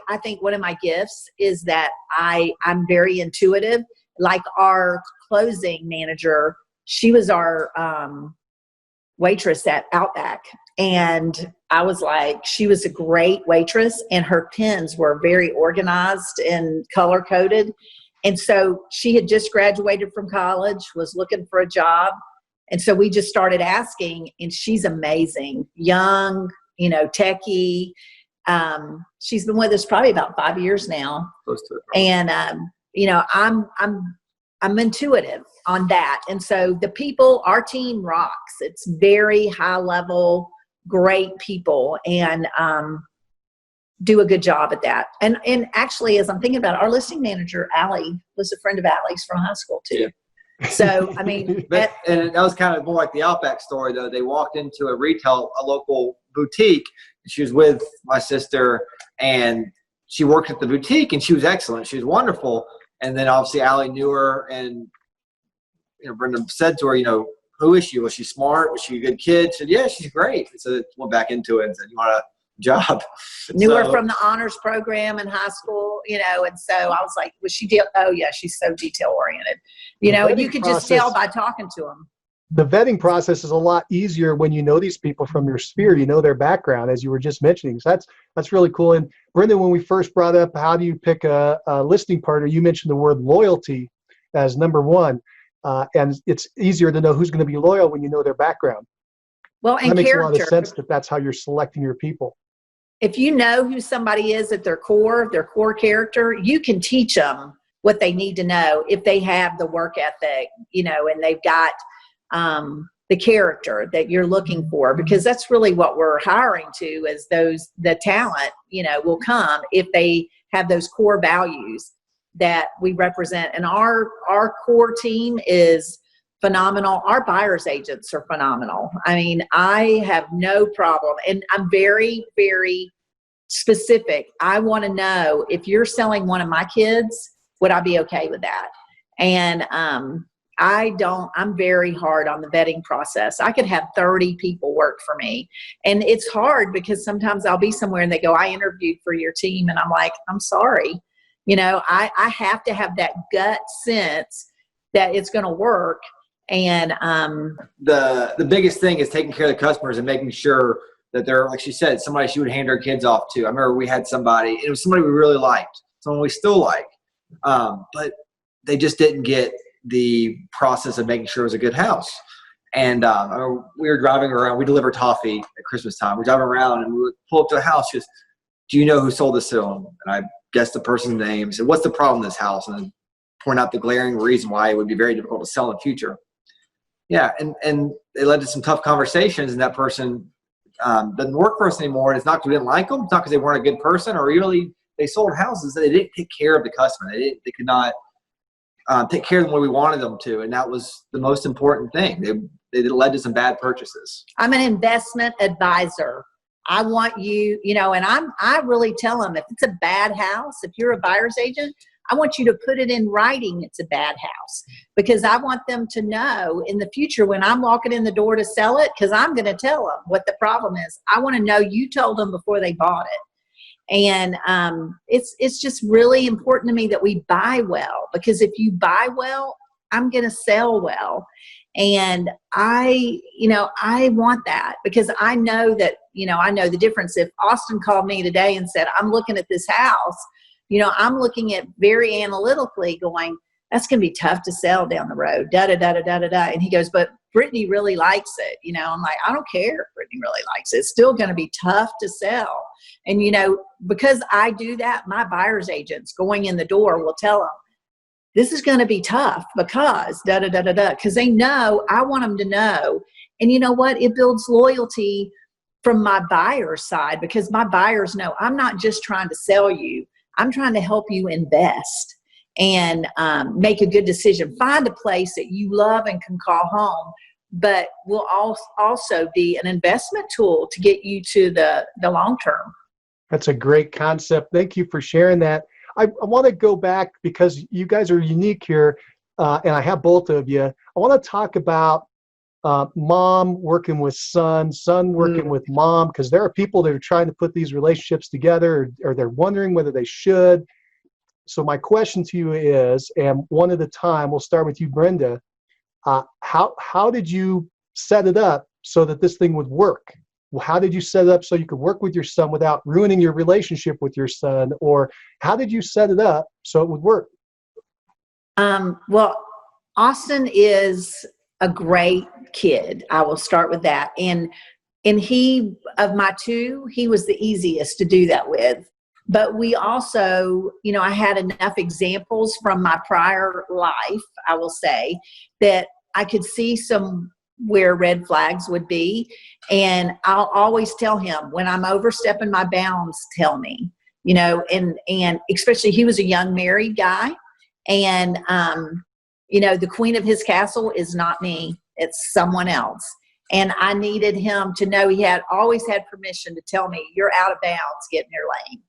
gifts is that I'm very intuitive. Like our closing manager, she was our waitress at Outback. And I was like, she was a great waitress, and her pens were very organized and color coded. And so she had just graduated from college, was looking for a job. And so we just started asking, and she's amazing, young, techie. She's been with us probably about 5 years now. Close to it. And, I'm intuitive on that. And so the people, our team rocks. It's very high level, great people, and, do a good job at that. And actually, as I'm thinking about it, our listing manager, Allie, was a friend of Allie's from high school too. Yeah. So, I mean. And that was kind of more like the Outback story, though. They walked into a local boutique, and she was with my sister, and she worked at the boutique, and she was excellent. She was wonderful. And then obviously Allie knew her, and, Brenda said to her, who is she? Was she smart? Was she a good kid? She said, yeah, she's great. So went back into it and said, you want a job? Knew her from the honors program in high school, and so I was like, was she oh yeah, she's so detail oriented, and you could just tell by talking to them. The vetting process is a lot easier when you know these people from your sphere, their background, as you were just mentioning. So that's really cool. And Brenda, when we first brought up how do you pick a listing partner, you mentioned the word loyalty as number one. And it's easier to know who's going to be loyal when you know their background. Well, and that makes character. A lot of sense that's how you're selecting your people. If you know who somebody is at their core character, you can teach them what they need to know if they have the work ethic, and they've got the character that you're looking for, because that's really what we're hiring to is the talent, will come if they have those core values that we represent. And our core team is phenomenal. Our buyer's agents are phenomenal. I mean, I have no problem. And I'm very, very specific. I want to know if you're selling one of my kids, would I be okay with that? And I'm very hard on the vetting process. I could have 30 people work for me. And it's hard because sometimes I'll be somewhere and they go, I interviewed for your team. And I'm like, I'm sorry. You know, I have to have that gut sense that it's going to work. And the biggest thing is taking care of the customers and making sure that they're, like she said, somebody she would hand her kids off to. I remember we had somebody, it was somebody we really liked, someone we still like, but they just didn't get the process of making sure it was a good house. And we were driving around. We deliver toffee at Christmas time. We're driving around and we would pull up to a house. She goes, do you know who sold this to them? And I guessed the person's name. Said, what's the problem in this house? And then point out the glaring reason why it would be very difficult to sell in the future. Yeah, and it led to some tough conversations, and that person doesn't work for us anymore. And it's not because we didn't like them. It's not because they weren't a good person, or really they sold houses that they didn't take care of the customer. They could not take care of them the way we wanted them to, and that was the most important thing. They led to some bad purchases. I'm an investment advisor. I want you, you know, and I really tell them if it's a bad house, if you're a buyer's agent, I want you to put it in writing it's a bad house, because I want them to know in the future when I'm walking in the door to sell it, because I'm going to tell them what the problem is. I want to know you told them before they bought it. And it's just really important to me that we buy well, because if you buy well, I'm going to sell well. And I want that, because I know that, I know the difference. If Austin called me today and said, I'm looking at this house, I'm looking at very analytically going, that's going to be tough to sell down the road, da-da-da-da-da-da-da. And he goes, but Brittany really likes it. I'm like, I don't care if Brittany really likes it. It's still going to be tough to sell. And, because I do that, my buyer's agents going in the door will tell them, this is going to be tough because da-da-da-da-da, because they know, I want them to know. And you know what? It builds loyalty from my buyer's side, because my buyers know I'm not just trying to sell you. I'm trying to help you invest and make a good decision. Find a place that you love and can call home, but will also be an investment tool to get you to the long term. That's a great concept. Thank you for sharing that. I want to go back, because you guys are unique here, and I have both of you. I want to talk about mom working with son working with mom, because there are people that are trying to put these relationships together, or they're wondering whether they should. So my question to you is, and one at a time, we'll start with you, Brenda. How did you set it up so that this thing would work? Well, how did you set it up so you could work with your son without ruining your relationship with your son? Or how did you set it up so it would work? Well, Austin is a great kid. I will start with that. And he, of my two, he was the easiest to do that with. But we also, I had enough examples from my prior life, I will say, that I could see where red flags would be. And I'll always tell him, when I'm overstepping my bounds, tell me, and especially he was a young married guy. And, the queen of his castle is not me, it's someone else. And I needed him to know he had always had permission to tell me, you're out of bounds, get in your lane.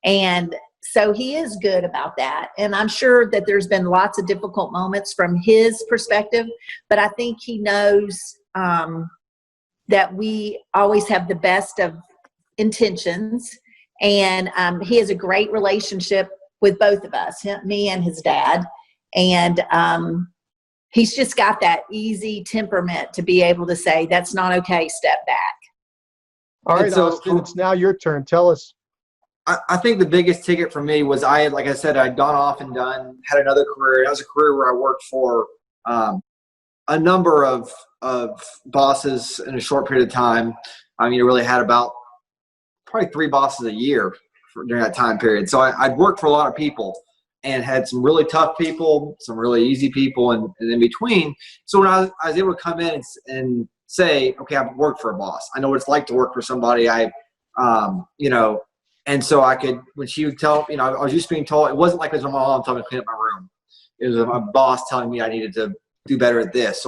And so he is good about that. And I'm sure that there's been lots of difficult moments from his perspective, but I think he knows that we always have the best of intentions. And he has a great relationship with both of us, me and his dad. And he's just got that easy temperament to be able to say, that's not okay, step back. All right, so Austin, it's now your turn. Tell us. I think the biggest ticket for me was I'd gone off and had another career. That was a career where I worked for a number of bosses in a short period of time. Really had about probably 3 bosses a year during that time period. So I'd worked for a lot of people and had some really tough people, some really easy people, and in between. So when I was able to come in and say, okay, I've worked for a boss. I know what it's like to work for somebody. And so I could, when she would tell, I was used to being told, it wasn't like it was my mom telling me to clean up my room. It was my boss telling me I needed to do better at this,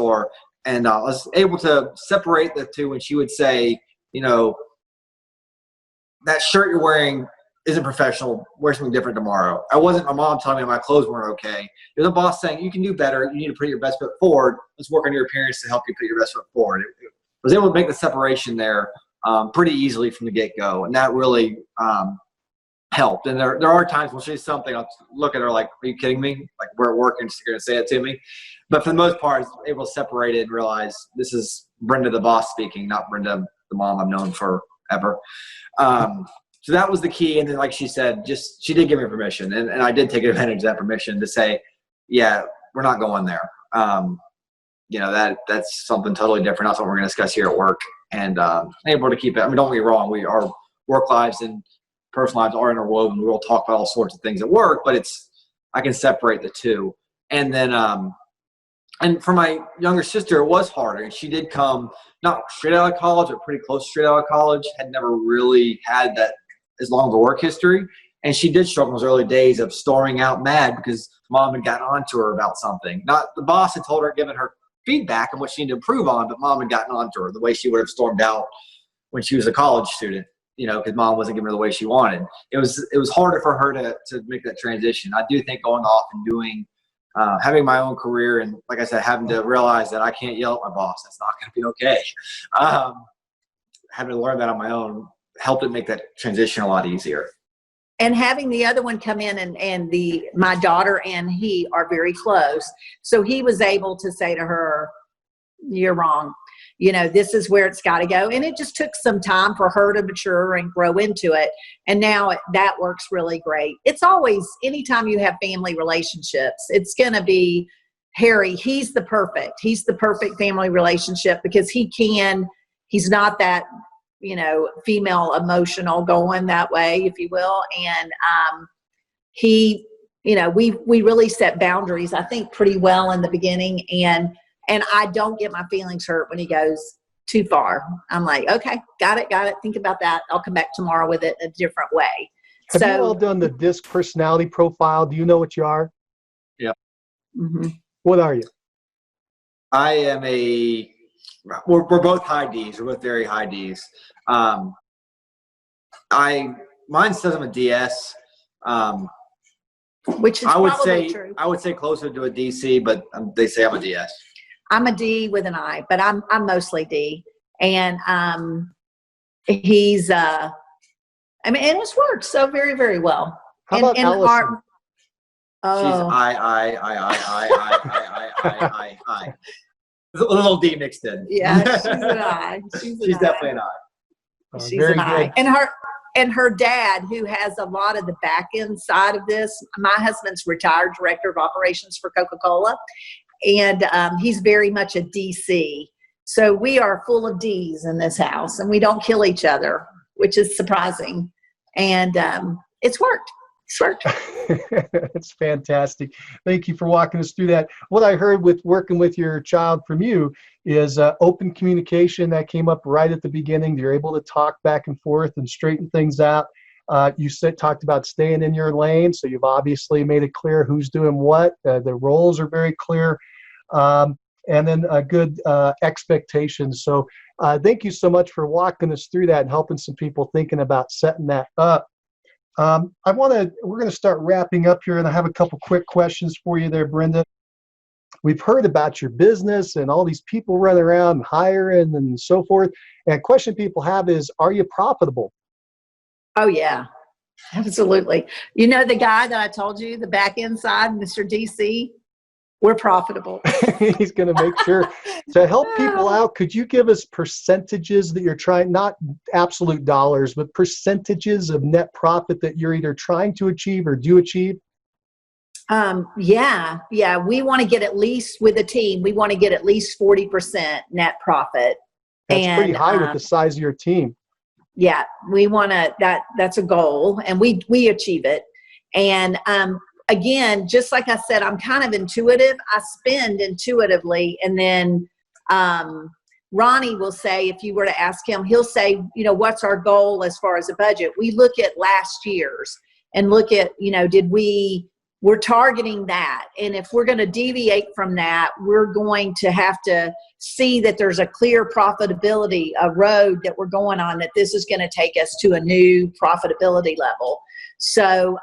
and I was able to separate the two when she would say, that shirt you're wearing isn't professional. Wear something different tomorrow. I wasn't my mom telling me my clothes weren't okay. It was a boss saying, you can do better. You need to put your best foot forward. Let's work on your appearance to help you put your best foot forward. I was able to make the separation there pretty easily from the get-go, and that really helped. And there are times when she's something, I'll look at her like, are you kidding me? Like, we're at work and she's going to say it to me. But for the most part, I was able to separate it and realize this is Brenda the boss speaking, not Brenda the mom I've known forever. So that was the key. And then, like she said, she did give me permission. And I did take advantage of that permission to say, yeah, we're not going there. That's something totally different. That's what we're going to discuss here at work. And able to keep it. I mean, don't get me wrong. Our work lives and personal lives are interwoven. We'll talk about all sorts of things at work, but I can separate the two. And then, and for my younger sister, it was harder. And she did come not straight out of college, but pretty close to straight out of college. Had never really had that as long of a work history. And she did struggle in those early days of storming out mad because mom had gotten on to her about something. Not the boss had told her, given her feedback on what she needed to improve on, but mom had gotten on to her the way she would have stormed out when she was a college student, because mom wasn't giving her the way she wanted. It was harder for her to make that transition. I do think going off and doing, having my own career, and like I said, having to realize that I can't yell at my boss. That's not going to be okay. Having to learn that on my own helped it make that transition a lot easier. And having the other one come in and my daughter and he are very close. So he was able to say to her, you're wrong. This is where it's got to go. And it just took some time for her to mature and grow into it. And now that works really great. It's always, anytime you have family relationships, it's going to be Harry. He's the perfect family relationship because he's not that, female emotional going that way, if you will. And we really set boundaries, I think, pretty well in the beginning. And I don't get my feelings hurt when he goes too far. I'm like, okay, got it. Think about that. I'll come back tomorrow with it a different way. Have you all done the DISC personality profile? Do you know what you are? Yeah. Mm-hmm. What are you? I am we're both high Ds. We're both very high Ds. Mine says I'm a DS. Which is probably true. I would say closer to a DC, but they say I'm a DS. I'm a D with an I, but I'm mostly D. And he's and it's worked so very, very well. How about Allison? She's I. There's a little D mixed in. Yeah, she's an I. She's definitely an I. She's an I. And her dad, who has a lot of the back end side of this, my husband's retired director of operations for Coca-Cola, and he's very much a DC. So we are full of Ds in this house, and we don't kill each other, which is surprising. And it's worked. It's worked. It's fantastic. Thank you for walking us through that. What I heard with working with your child from you is open communication. That came up right at the beginning. You're able to talk back and forth and straighten things out. You talked about staying in your lane, so you've obviously made it clear who's doing what. The roles are very clear. And then a good expectations. So thank you so much for walking us through that and helping some people thinking about setting that up. We're going to start wrapping up here, and I have a couple quick questions for you there, Brenda. We've heard about your business and all these people running around and hiring and so forth. And question people have is, are you profitable? Oh, yeah, absolutely. You know, the guy that I told you, the back end side, Mr. DC, we're profitable. He's going to make sure to help people out. Could you give us percentages that you're trying, not absolute dollars, but percentages of net profit that you're either trying to achieve or do achieve? Yeah. We want to get at least, with a team, we want to get at least 40% net profit. That's pretty high with the size of your team. Yeah, we want to, that's a goal, and we achieve it. And, again, just like I said, I'm kind of intuitive. I spend intuitively, and then Ronnie will say, if you were to ask him, he'll say, what's our goal as far as a budget? We look at last year's and look at, we're targeting that. And if we're going to deviate from that, we're going to have to see that there's a clear profitability, a road that we're going on, that this is going to take us to a new profitability level. So,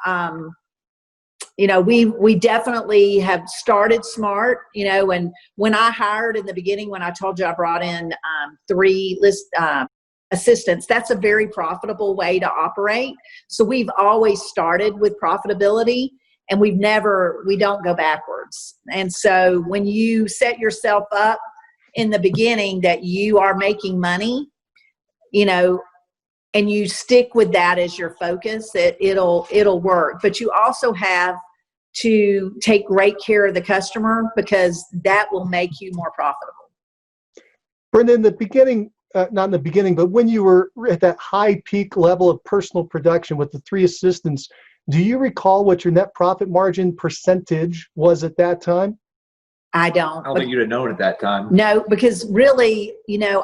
we definitely have started smart, and when I hired in the beginning, when I told you I brought in 3 assistants, that's a very profitable way to operate. So we've always started with profitability, and we don't go backwards. And so when you set yourself up in the beginning that you are making money, and you stick with that as your focus, it'll work. But you also have to take great care of the customer, because that will make you more profitable. Brenda, in the beginning, not in the beginning, but when you were at that high peak level of personal production with the 3 assistants, do you recall what your net profit margin percentage was at that time? I don't. I don't think you'd have known at that time. No, because really,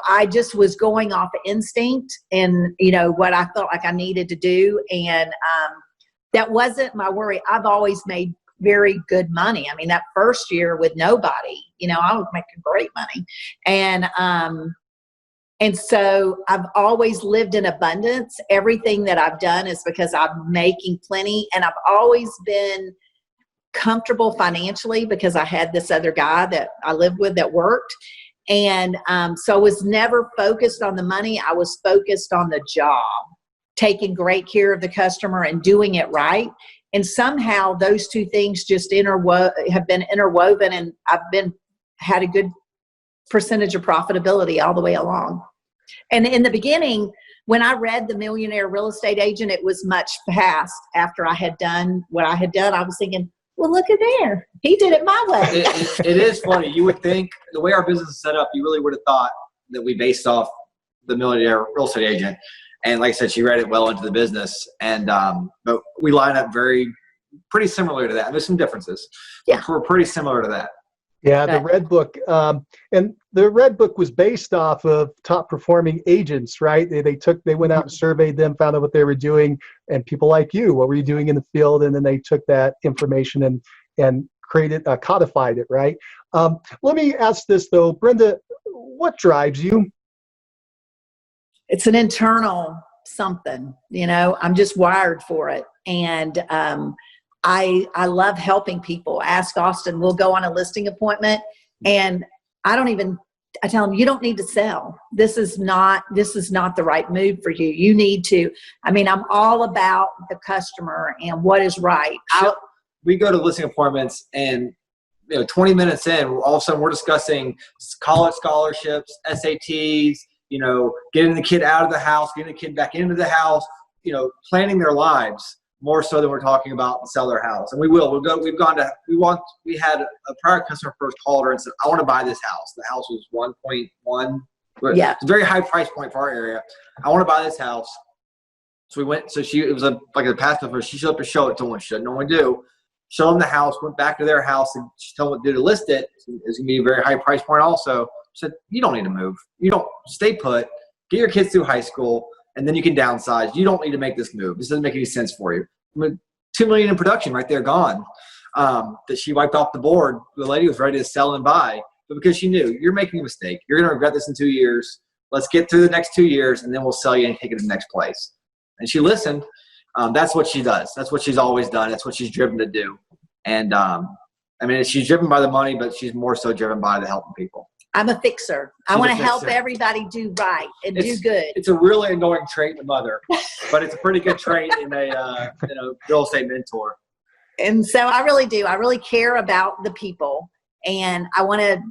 I just was going off of instinct and, what I felt like I needed to do. And that wasn't my worry. I've always made very good money. I mean, that first year with nobody, I was making great money. And so I've always lived in abundance. Everything that I've done is because I'm making plenty. And I've always been comfortable financially because I had this other guy that I lived with that worked. And so I was never focused on the money. I was focused on the job, taking great care of the customer and doing it right. And somehow those 2 things just have been interwoven, and I've had a good percentage of profitability all the way along. And in the beginning, when I read The Millionaire Real Estate Agent, it was much past after I had done what I had done. I was thinking, well, look at there. He did it my way. It is funny. You would think the way our business is set up, you really would have thought that we based off The Millionaire Real Estate Agent. And like I said, she read it well into the business. And but we line up pretty similar to that. And there's some differences. Yeah. We're pretty similar to that. Yeah, the Red Book. And the Red Book was based off of top performing agents, right? They went out and surveyed them, found out what they were doing, and people like you, what were you doing in the field? And then they took that information and created, codified it, right? Let me ask this though, Brenda, what drives you? It's an internal something, I'm just wired for it. And I love helping people. Ask Austin, we'll go on a listing appointment, and I tell him, you don't need to sell. This is not the right move for you. You need to, I'm all about the customer and what is right. We go to listing appointments, and 20 minutes in, all of a sudden we're discussing college scholarships, SATs, getting the kid out of the house, getting the kid back into the house, planning their lives more so than we're talking about sell their house. And we had a prior customer first called her and said, I want to buy this house. The house was 1.1. Yeah. It's a very high price point for our area. I want to buy this house. So we went, it was like a path for her. She showed up to show it to them, she didn't know what to do. Showed them the house, went back to their house, and she told them what to do to list it. It's going to be a very high price point also. She said, you don't need to move. You don't stay put, get your kids through high school, and then you can downsize. You don't need to make this move. This doesn't make any sense for you. $2 million in production right there gone. That she wiped off the board. The lady was ready to sell and buy, but because she knew you're making a mistake, you're going to regret this in 2 years. Let's get through the next 2 years, and then we'll sell you and take it to the next place. And she listened. That's what she does. That's what she's always done. That's what she's driven to do. And she's driven by the money, but she's more so driven by the helping people. I'm a fixer. I want to help everybody do right and do good. It's a really annoying trait in a mother, but it's a pretty good trait in a real estate mentor. And so I really do. I really care about the people, and I want to,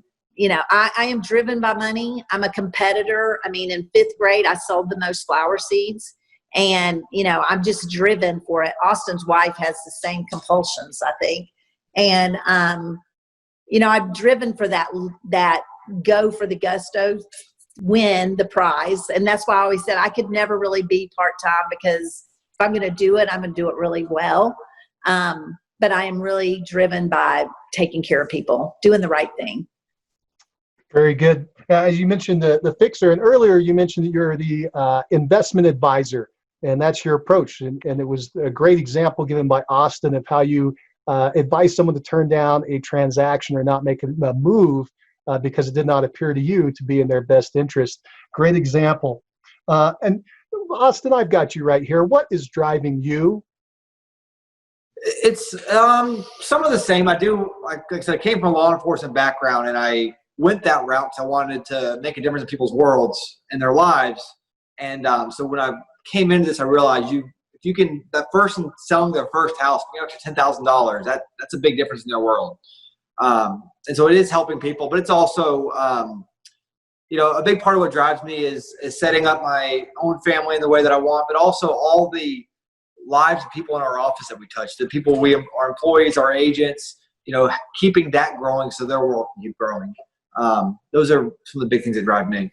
I am driven by money. I'm a competitor. In 5th grade, I sold the most flower seeds, and, I'm just driven for it. Austin's wife has the same compulsions, I think. And, I'm driven for that go for the gusto, win the prize. And that's why I always said I could never really be part-time, because if I'm going to do it, I'm going to do it really well. But I am really driven by taking care of people, doing the right thing. Very good. As you mentioned the fixer, and earlier you mentioned that you're the investment advisor, and that's your approach. And it was a great example given by Austin of how you advise someone to turn down a transaction or not make a move because it did not appear to you to be in their best interest. Great example. And Austin, I've got you right here. What is driving you? It's some of the same. I do, like I said, I came from a law enforcement background, and I went that route because I wanted to make a difference in people's worlds and their lives. And so when I came into this, I realized if you can, that person selling their first house, you know, to $10,000, that's a big difference in their world. And so it is helping people, but it's also, a big part of what drives me is setting up my own family in the way that I want, but also all the lives of people in our office that we touch, the people our employees, our agents, keeping that growing so their world can keep growing. Those are some of the big things that drive me.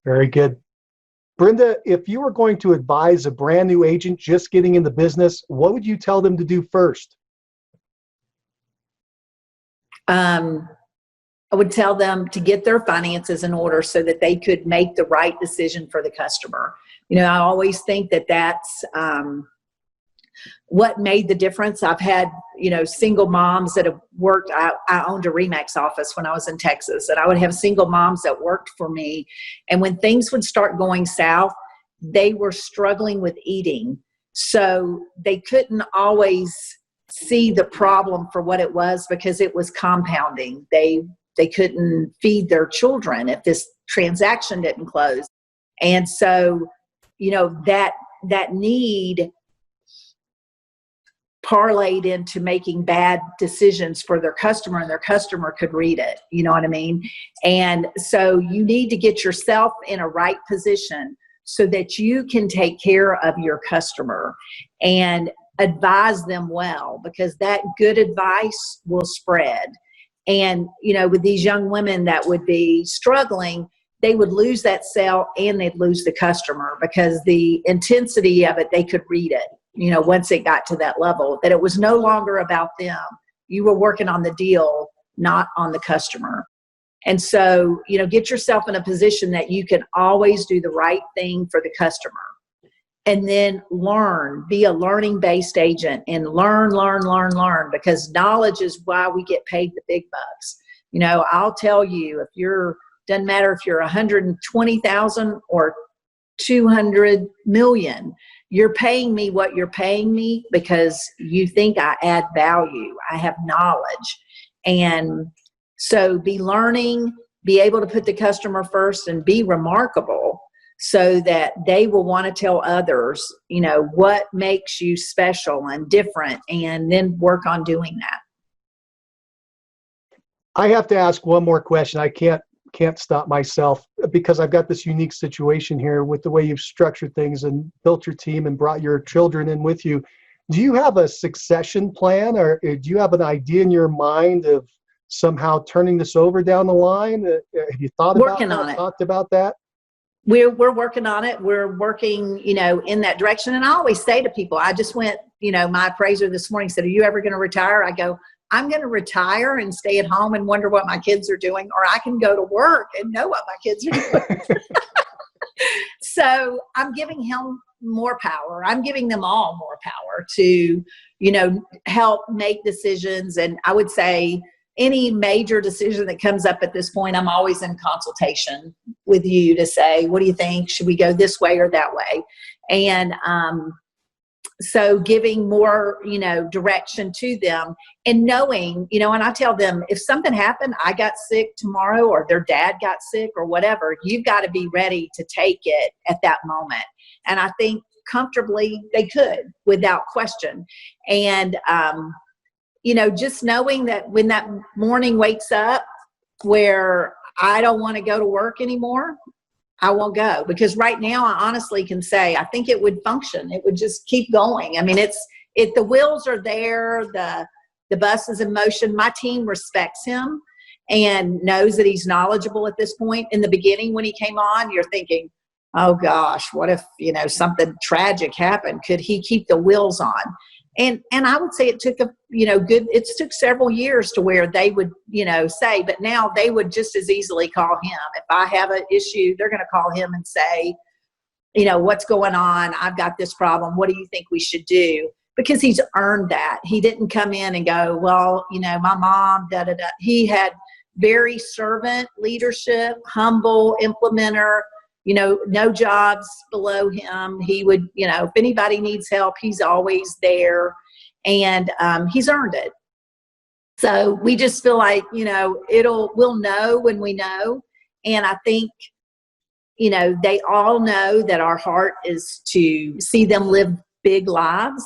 Very good. Brenda, if you were going to advise a brand new agent just getting in the business, what would you tell them to do first? I would tell them to get their finances in order so that they could make the right decision for the customer. I always think that that's what made the difference. I've had, single moms that have worked. I owned a RE/MAX office when I was in Texas, and I would have single moms that worked for me. And when things would start going south, they were struggling with eating. So they couldn't always see the problem for what it was because it was compounding. They couldn't feed their children if this transaction didn't close. And so, that need parlayed into making bad decisions for their customer, and their customer could read it. You know what I mean? And so you need to get yourself in a right position so that you can take care of your customer and advise them well, because that good advice will spread. And, with these young women that would be struggling, they would lose that sale and they'd lose the customer because the intensity of it, they could read it, once it got to that level, that it was no longer about them. You were working on the deal, not on the customer. And so, get yourself in a position that you can always do the right thing for the customer. And then be a learning-based agent and learn, because knowledge is why we get paid the big bucks. I'll tell you, doesn't matter if you're 120,000 or 200 million, you're paying me what you're paying me because you think I add value. I have knowledge. And so be learning, be able to put the customer first, and be remarkable so that they will want to tell others, what makes you special and different, and then work on doing that. I have to ask one more question. I can't stop myself because I've got this unique situation here with the way you've structured things and built your team and brought your children in with you. Do you have a succession plan, or do you have an idea in your mind of somehow turning this over down the line? Have you thought about that, talked about that? We're working on it. We're working, in that direction. And I always say to people, I just went, my appraiser this morning said, "Are you ever going to retire?" I go, "I'm going to retire and stay at home and wonder what my kids are doing, or I can go to work and know what my kids are doing." So I'm giving him more power. I'm giving them all more power to, help make decisions. And I would say any major decision that comes up at this point, I'm always in consultation with you to say, what do you think? Should we go this way or that way? And so giving more, direction to them, and knowing, and I tell them, if something happened, I got sick tomorrow, or their dad got sick or whatever, you've got to be ready to take it at that moment. And I think comfortably they could, without question. And, just knowing that when that morning wakes up where I don't want to go to work anymore, I won't go, because right now I honestly can say I think it would function. It would just keep going. I mean, the wheels are there, the bus is in motion. My team respects him and knows that he's knowledgeable at this point. In the beginning, when he came on, you're thinking, oh gosh, what if, something tragic happened? Could he keep the wheels on? And I would say it took it took several years to where they would, say, but now they would just as easily call him. If I have an issue, they're going to call him and say, what's going on? I've got this problem. What do you think we should do? Because he's earned that. He didn't come in and go, well, my mom, da, da, da. He had very servant leadership, humble implementer, no jobs below him. He would, if anybody needs help, he's always there, and he's earned it. So we just feel like, we'll know when we know. And I think, they all know that our heart is to see them live big lives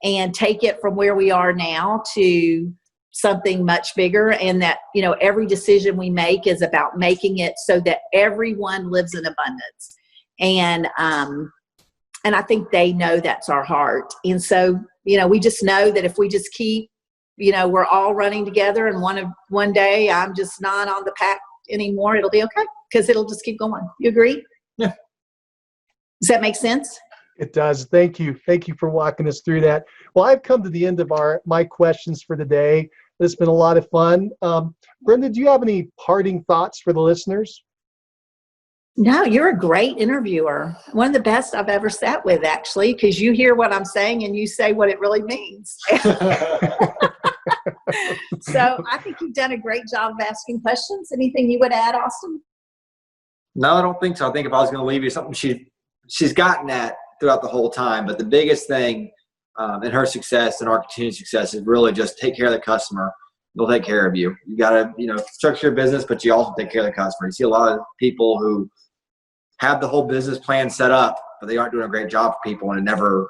and take it from where we are now to something much bigger, and that every decision we make is about making it so that everyone lives in abundance, and I think they know that's our heart. And so we just know that if we just keep we're all running together, and one day I'm just not on the pack anymore, it'll be okay, because it'll just keep going. You agree? Yeah. Does that make sense? It does. Thank you for walking us through that. Well, I've come to the end of my questions for the day. It's been a lot of fun. Brenda, do you have any parting thoughts for the listeners? No, you're a great interviewer. One of the best I've ever sat with, actually, because you hear what I'm saying and you say what it really means. So I think you've done a great job of asking questions. Anything you would add, Austin? No, I don't think so. I think if I was going to leave you something she's gotten at throughout the whole time, but the biggest thing in her success and our continued success is really just take care of the customer. They'll take care of you. You got to, structure your business, but you also take care of the customer. You see a lot of people who have the whole business plan set up, but they aren't doing a great job for people, and it never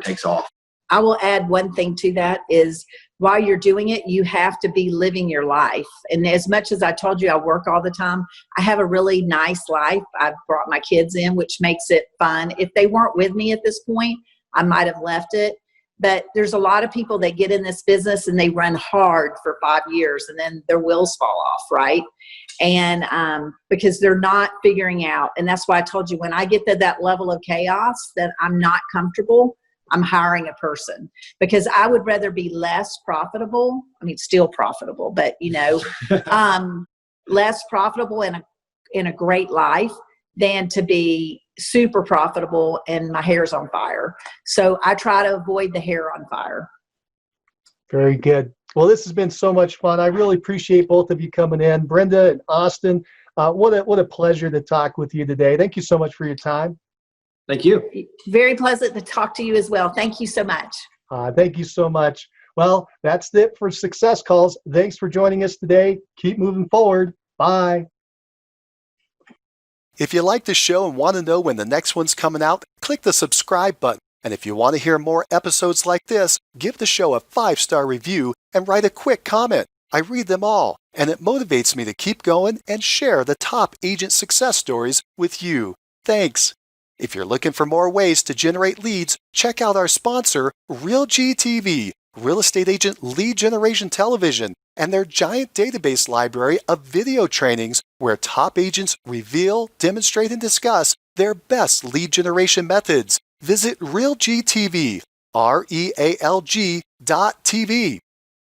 takes off. I will add one thing to that is, while you're doing it, you have to be living your life. And as much as I told you I work all the time, I have a really nice life. I've brought my kids in, which makes it fun. If they weren't with me at this point, I might have left it. But there's a lot of people that get in this business and they run hard for 5 years and then their wheels fall off, right? And because they're not figuring out. And that's why I told you, when I get to that level of chaos that I'm not comfortable, I'm hiring a person, because I would rather be less profitable. I mean, still profitable, but less profitable in a great life than to be super profitable and my hair's on fire. So I try to avoid the hair on fire. Very good. Well, this has been so much fun. I really appreciate both of you coming in. Brenda and Austin, what a pleasure to talk with you today. Thank you so much for your time. Thank you. Very pleasant to talk to you as well. Thank you so much. Thank you so much. Well, that's it for Success Calls. Thanks for joining us today. Keep moving forward. Bye. If you like the show and want to know when the next one's coming out, click the subscribe button. And if you want to hear more episodes like this, give the show a 5-star review and write a quick comment. I read them all, and it motivates me to keep going and share the top agent success stories with you. Thanks. If you're looking for more ways to generate leads, check out our sponsor, RealGTV, Real Estate Agent Lead Generation Television, and their giant database library of video trainings where top agents reveal, demonstrate, and discuss their best lead generation methods. Visit RealGTV, REALG.TV.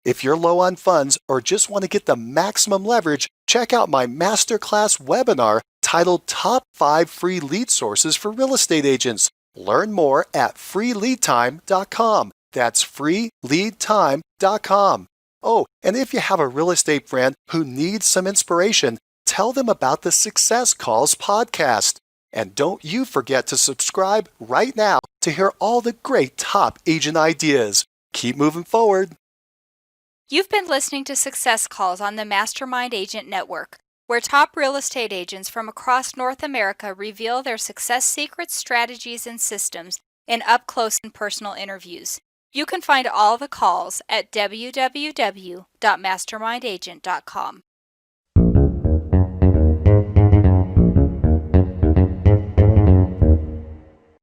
If you're low on funds or just want to get the maximum leverage, check out my masterclass webinar titled Top 5 Free Lead Sources for Real Estate Agents. Learn more at freeleadtime.com. That's freeleadtime.com. Oh, and if you have a real estate friend who needs some inspiration, tell them about the Success Calls podcast. And don't you forget to subscribe right now to hear all the great top agent ideas. Keep moving forward. You've been listening to Success Calls on the Mastermind Agent Network, where top real estate agents from across North America reveal their success secrets, strategies, and systems in up-close and personal interviews. You can find all the calls at www.mastermindagent.com.